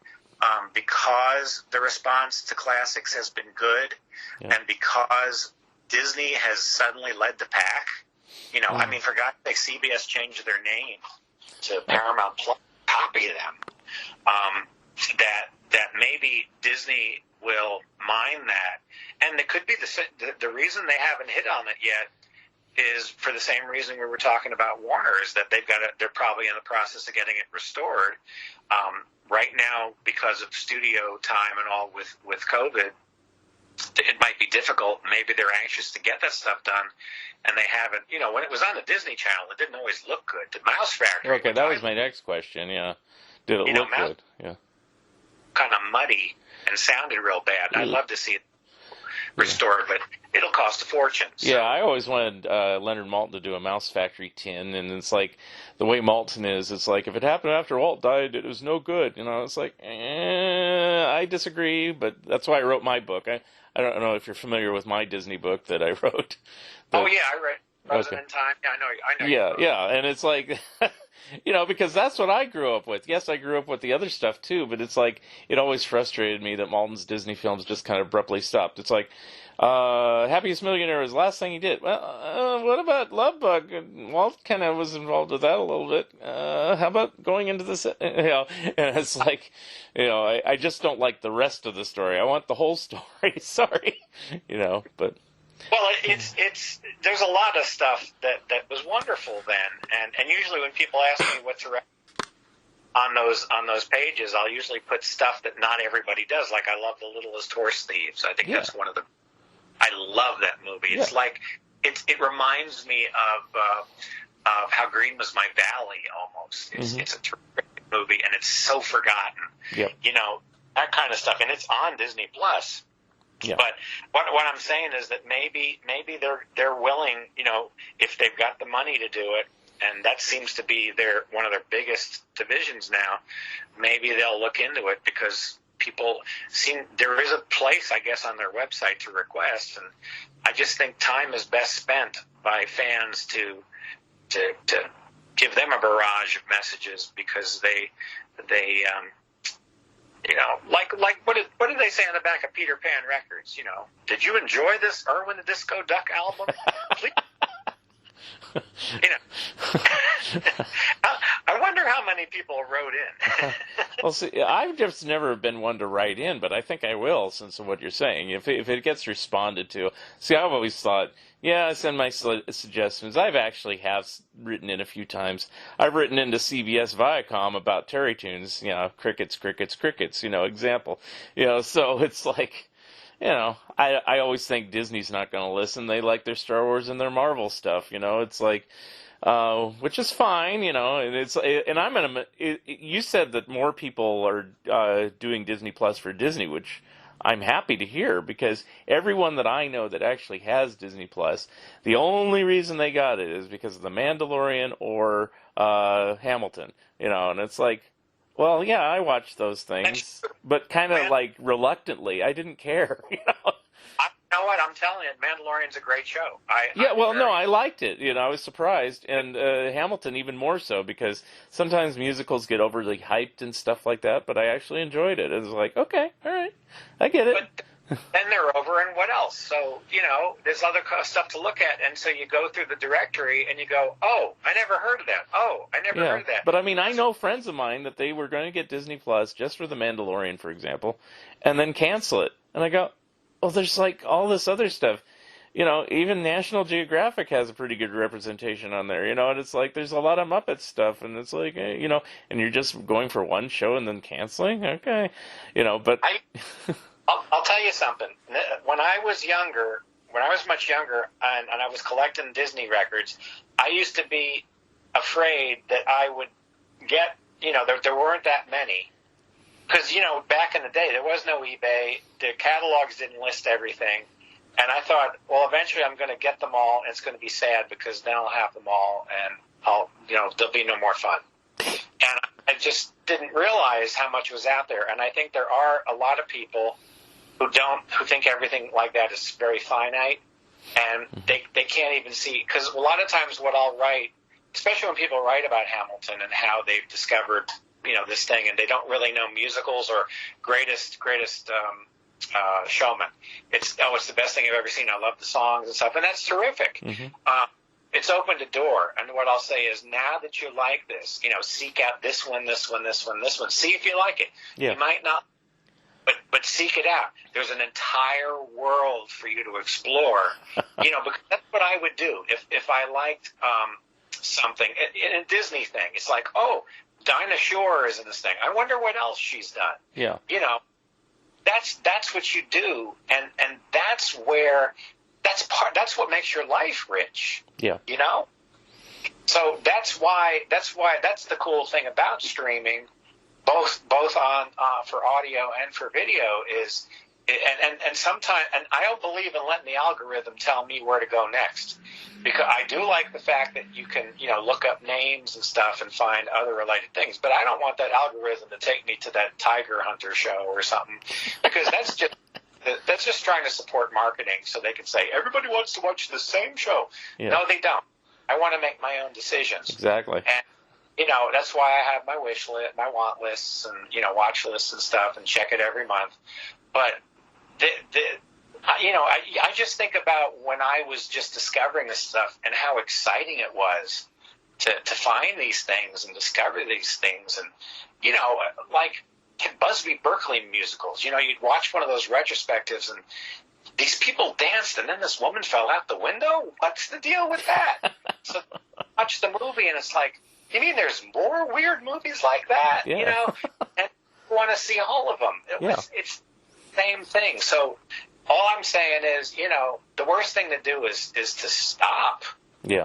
because the response to classics has been good, and because Disney has suddenly led the pack. You know, I mean, for God's sake, CBS changed their name to Paramount Plus, copy them. That maybe Disney will mind that, and it could be the reason they haven't hit on it yet is for the same reason we were talking about Warner, is that they're probably in the process of getting it restored. Right now, because of studio time and all with COVID, it might be difficult. Maybe they're anxious to get that stuff done, and they haven't. You know, when it was on the Disney Channel, it didn't always look good. The Mouse Factory. Okay, that was my next question. Yeah, did it look good? Yeah, kind of muddy and sounded real bad. I'd love to see it restored, but it'll cost a fortune. So. Yeah, I always wanted Leonard Maltin to do a Mouse Factory 10, and it's like, the way Maltin is, it's like, if it happened after Walt died, it was no good. You know, it's like, I disagree, but that's why I wrote my book. I don't know if you're familiar with my Disney book that I wrote. Oh, yeah, I read President Time. Yeah, I know. Yeah, and it's like, you know, because that's what I grew up with. Yes, I grew up with the other stuff too, but it's like, it always frustrated me that Maltin's Disney films just kind of abruptly stopped. It's like, Happiest Millionaire was the last thing he did. Well, what about Love Bug? Walt kind of was involved with that a little bit. How about going into this? You know, and it's like, you know, I just don't like the rest of the story. I want the whole story. Sorry, you know, but. Well, it's there's a lot of stuff that was wonderful then, and usually when people ask me what's on those pages, I'll usually put stuff that not everybody does. Like, I love The Littlest Horse Thieves. I think that's one of the. I love that movie. It's like it reminds me of How Green Was My Valley almost. It's a terrific movie, and it's so forgotten. Yep. You know, that kind of stuff, and it's on Disney Plus. Yeah. But what I'm saying is that maybe they're willing, you know, if they've got the money to do it, and that seems to be one of their biggest divisions now. Maybe they'll look into it, because people there is a place, I guess, on their website to request, and I just think time is best spent by fans to give them a barrage of messages, because they you know, like what did they say on the back of Peter Pan Records? You know, did you enjoy this Erwin the Disco Duck album? Please. You know, I wonder how many people wrote in. Well, see, I've just never been one to write in, but I think I will, since of what you're saying. If it gets responded to. See, I've always thought, I send my suggestions. I've actually written in a few times. I've written into CBS Viacom about Terry Tunes, you know, crickets, you know, example. You know, so it's like, you know, I always think Disney's not going to listen. They like their Star Wars and their Marvel stuff, you know. It's like, which is fine, you know. And you said that more people are doing Disney Plus for Disney, which I'm happy to hear, because everyone that I know that actually has Disney Plus, the only reason they got it is because of The Mandalorian or Hamilton, you know. And it's like, well, yeah, I watched those things, but kind of like reluctantly. I didn't care, you know. You know what? I'm telling you, Mandalorian's a great show. I liked it. You know, I was surprised, and Hamilton even more so, because sometimes musicals get overly hyped and stuff like that. But I actually enjoyed it. It was like, okay, all right, I get it. But then they're over, and what else? So, you know, there's other stuff to look at, and so you go through the directory and you go, oh, I never heard of that. Oh, I never heard of that. But I mean, I know friends of mine that they were going to get Disney Plus just for The Mandalorian, for example, and then cancel it. And I go, well, there's like all this other stuff. You know, even National Geographic has a pretty good representation on there, you know, and it's like there's a lot of Muppets stuff, and it's like, you know, and you're just going for one show and then canceling? Okay. You know, but... I'll tell you something. When I was younger, when I was much younger and I was collecting Disney records, I used to be afraid that I would get, there weren't that many. Because, back in the day, there was no eBay. The catalogs didn't list everything. And I thought, well, eventually I'm going to get them all, and it's going to be sad because then I'll have them all, and there'll be no more fun. And I just didn't realize how much was out there. And I think there are a lot of people who think everything like that is very finite, and they can't even see. Because a lot of times what I'll write, especially when people write about Hamilton and how they've discovered this thing, and they don't really know musicals or greatest showman. It's the best thing I've ever seen. I love the songs and stuff, and that's terrific. It's opened a door, and what I'll say is, now that you like this, seek out this one, this one, this one, this one. See if you like it. Yeah. You might not, but seek it out. There's an entire world for you to explore. Because that's what I would do if I liked something in a Disney thing. It's like, oh, Dinah Shore is in this thing. I wonder what else she's done. Yeah. That's what you do, and that's what makes your life rich. Yeah. So that's the cool thing about streaming, both on for audio and for video is, and sometimes, and I don't believe in letting the algorithm tell me where to go next, because I do like the fact that you can look up names and stuff and find other related things, but I don't want that algorithm to take me to that Tiger Hunter show or something, because that's just trying to support marketing so they can say everybody wants to watch the same show. Yeah. No, they don't. I want to make my own decisions. Exactly. And that's why I have my wish list, my want lists, and watch lists and stuff, and check it every month. But I just think about when I was just discovering this stuff and how exciting it was to find these things and discover these things, and like Busby Berkeley musicals. You'd watch one of those retrospectives, and these people danced, and then this woman fell out the window. What's the deal with that? So watch the movie, and it's like, you mean there's more weird movies like that? Yeah. And you want to see all of them. It's the same thing. So all I'm saying is, the worst thing to do is to stop. Yeah.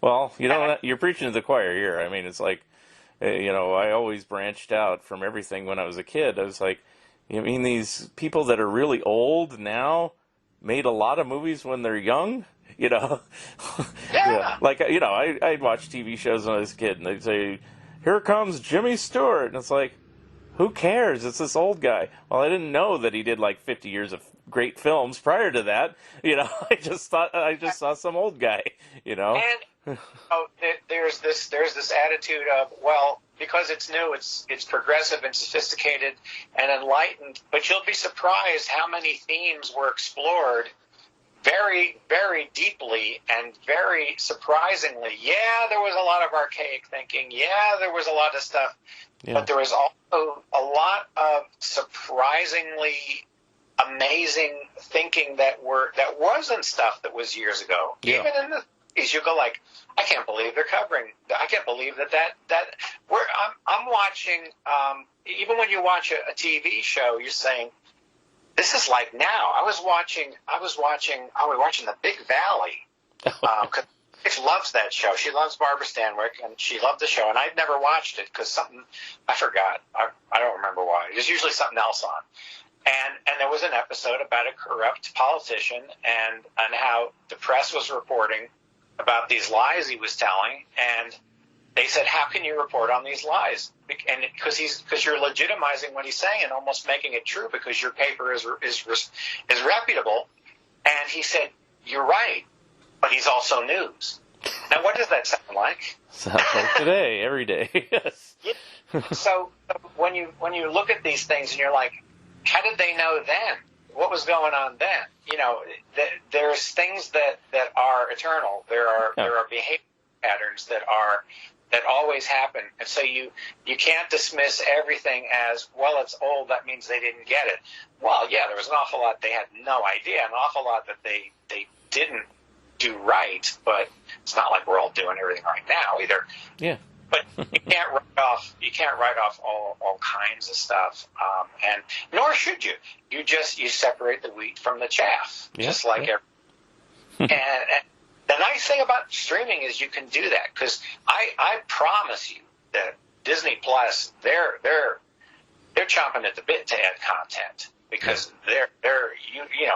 Well, you're preaching to the choir here. I mean, it's like, I always branched out from everything when I was a kid. I was like, these people that are really old now made a lot of movies when they're young, Yeah. Like, I'd watch TV shows when I was a kid, and they'd say, here comes Jimmy Stewart. And it's like, who cares? It's this old guy. Well, I didn't know that he did like 50 years of great films prior to that. I just thought I just saw some old guy, And there's this attitude of, well, because it's new, it's progressive and sophisticated and enlightened, but you'll be surprised how many themes were explored very, very deeply and very surprisingly. Yeah, there was a lot of archaic thinking. Yeah, there was a lot of stuff. Yeah. But there was also a lot of surprisingly amazing thinking that wasn't stuff that was years ago. Yeah. Even in the you go like, I can't believe they're covering. I can't believe that I'm watching. Even when you watch a TV show, you're saying, this is like now. I was watching The Big Valley. Cause Rich loves that show. She loves Barbara Stanwyck, and she loved the show. And I'd never watched it because something I forgot. I don't remember why. There's usually something else on. And there was an episode about a corrupt politician and how the press was reporting about these lies he was telling, and they said, how can you report on these lies? And because you're legitimizing what he's saying and almost making it true because your paper is reputable. And he said, you're right, but he's also news. Now, what does that sound like? Sounds like today, every day. Yes. So when you look at these things and you're like, how did they know then? What was going on then? There's things that are eternal. There are behavior patterns that always happen, and so you can't dismiss everything as, well, it's old, that means they didn't get it. Well, yeah, there was an awful lot they had no idea, an awful lot that they didn't do right, but it's not like we're all doing everything right now either. Yeah. But you can't write off all kinds of stuff, and nor should you. You separate the wheat from the chaff, just like everything and the nice thing about streaming is you can do that, because I promise you that Disney Plus, they're chomping at the bit to add content, because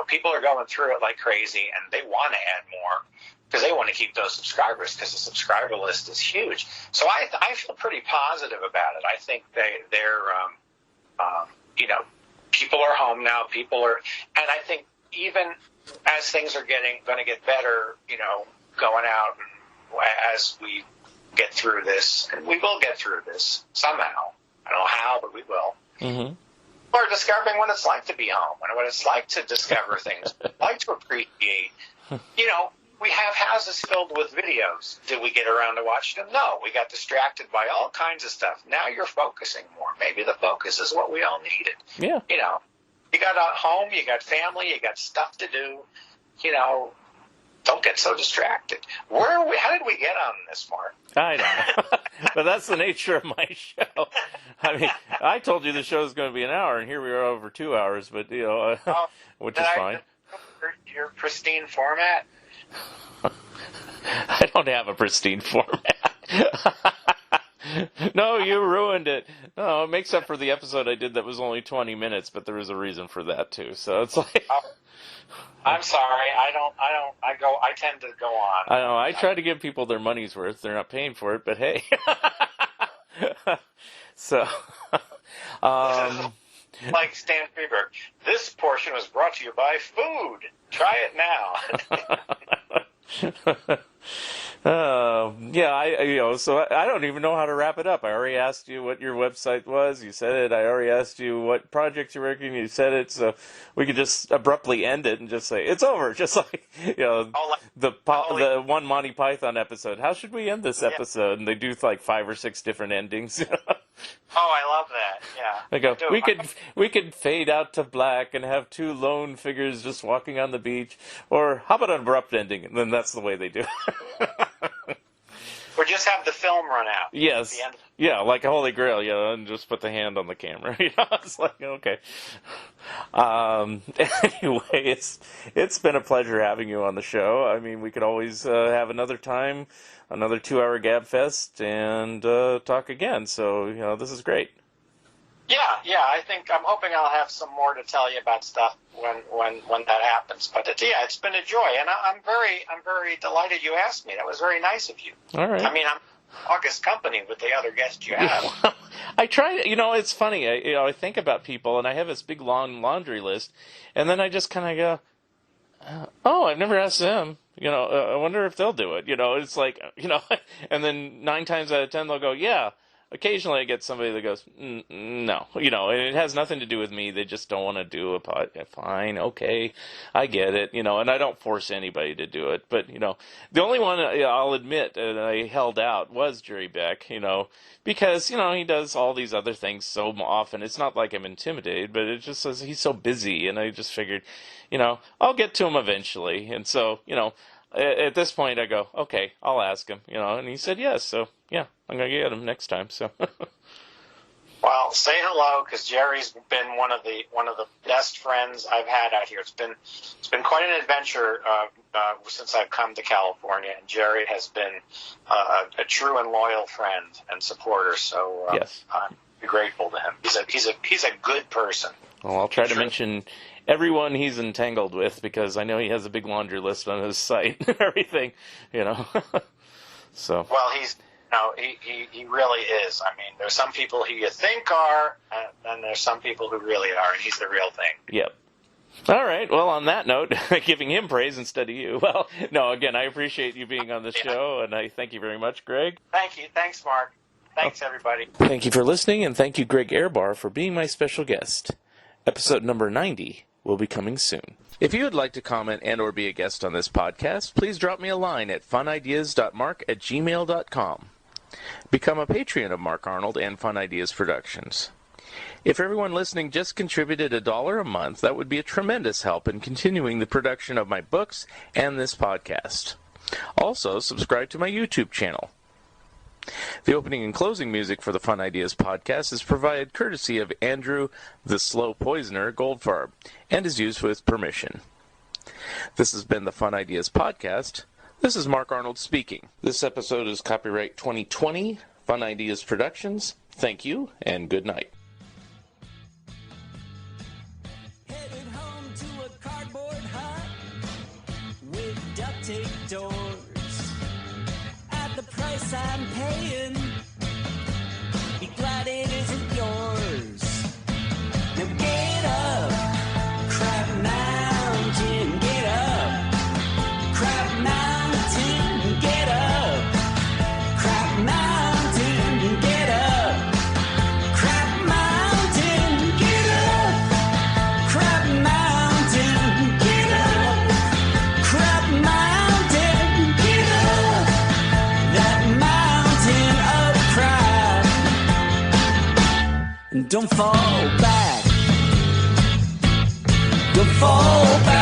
people are going through it like crazy, and they want to add more because they want to keep those subscribers, because the subscriber list is huge. So I feel pretty positive about it. I think they're people are home now. And I think even as things are going to get better, going out, and as we get through this, and we will get through this somehow. I don't know how, but we will. Mm-hmm. We're discovering what it's like to be home, and what it's like to discover things, like to appreciate. We have houses filled with videos. Did we get around to watching them? No, we got distracted by all kinds of stuff. Now you're focusing more. Maybe the focus is what we all needed. Yeah. You got a home, you got family, you got stuff to do. Don't get so distracted. Where are we? How did we get on this, Mark? I don't know. But that's the nature of my show. I mean, I told you the show is going to be an hour, and here we are over 2 hours, but, which is fine. Your pristine format? I don't have a pristine format. No, you ruined it. No, it makes up for the episode I did that was only 20 minutes, but there was a reason for that, too. So it's like... I'm sorry. I tend to go on. I know. I try to give people their money's worth. They're not paying for it, but hey. So, like Stan Freberg, this portion was brought to you by food. Try it now. So I don't even know how to wrap it up. I already asked you what your website was. You said it. I already asked you what project you're working. You said it. So we could just abruptly end it and just say it's over. Just like the one Monty Python episode. How should we end this episode? And they do like 5 or 6 different endings. Oh, I love that. Yeah. They go, we could fade out to black and have 2 lone figures just walking on the beach. Or how about an abrupt ending? And then that's the way they do it. Or just have the film run out. Yes. Yeah, like a Holy Grail, and just put the hand on the camera. It's like, okay. Anyway, it's been a pleasure having you on the show. I mean, we could always have another time, another 2-hour Gab Fest, and talk again. So, this is great. Yeah. I'm hoping I'll have some more to tell you about stuff when that happens. But it's been a joy, and I'm very delighted you asked me. That was very nice of you. All right. I mean, I'm august company with the other guests you have. I try. It's funny. I think about people, and I have this big long laundry list, and then I just kind of go, "Oh, I've never asked them." I wonder if they'll do it. It's like, and then 9 times out of 10 they'll go, "Yeah." Occasionally I get somebody that goes, no, and it has nothing to do with me. They just don't want to do a pod. Fine, okay, I get it, and I don't force anybody to do it. But, the only one I'll admit that I held out was Jerry Beck, because, he does all these other things so often. It's not like I'm intimidated, but it just says he's so busy, and I just figured, I'll get to him eventually. And so, at this point, I go, okay, I'll ask him, and he said yes, so, yeah, I'm going to get him next time, so. Well, say hello, because Jerry's been one of the best friends I've had out here. It's been quite an adventure since I've come to California, and Jerry has been a true and loyal friend and supporter, so yes. I'm grateful to him. He's a good person. Well, I'll try to mention everyone he's entangled with, because I know he has a big laundry list on his site and everything, So. Well, he really is. I mean, there's some people who you think are, and there's some people who really are, and he's the real thing. Yep. All right. Well, on that note, giving him praise instead of you. Well, no, again, I appreciate you being on the show, and I thank you very much, Greg. Thank you. Thanks, Mark. Thanks, everybody. Thank you for listening, and thank you, Greg Ehrbar, for being my special guest. Episode number 90 will be coming soon. If you would like to comment and or be a guest on this podcast, please drop me a line at funideas.mark@gmail.com. Become a Patreon of Mark Arnold and Fun Ideas Productions. If everyone listening just contributed $1 a month, that would be a tremendous help in continuing the production of my books and this podcast. Also, subscribe to my YouTube channel. The opening and closing music for the Fun Ideas podcast is provided courtesy of Andrew the Slow Poisoner Goldfarb and is used with permission. This has been the Fun Ideas Podcast. This is Mark Arnold speaking. This episode is copyright 2020, Fun Ideas Productions. Thank you, and good night. Headed home to a cardboard hut with duct tape doors. At the price I'm paying, be glad it isn't yours. Now get up, Crab Mountain, get up. Crab Mountain, get up. Crab Mountain, get up. Crab Mountain, get up. Crab Mountain, get up. Crab Mountain, get up. That mountain of crab. And don't fall back. Don't fall back.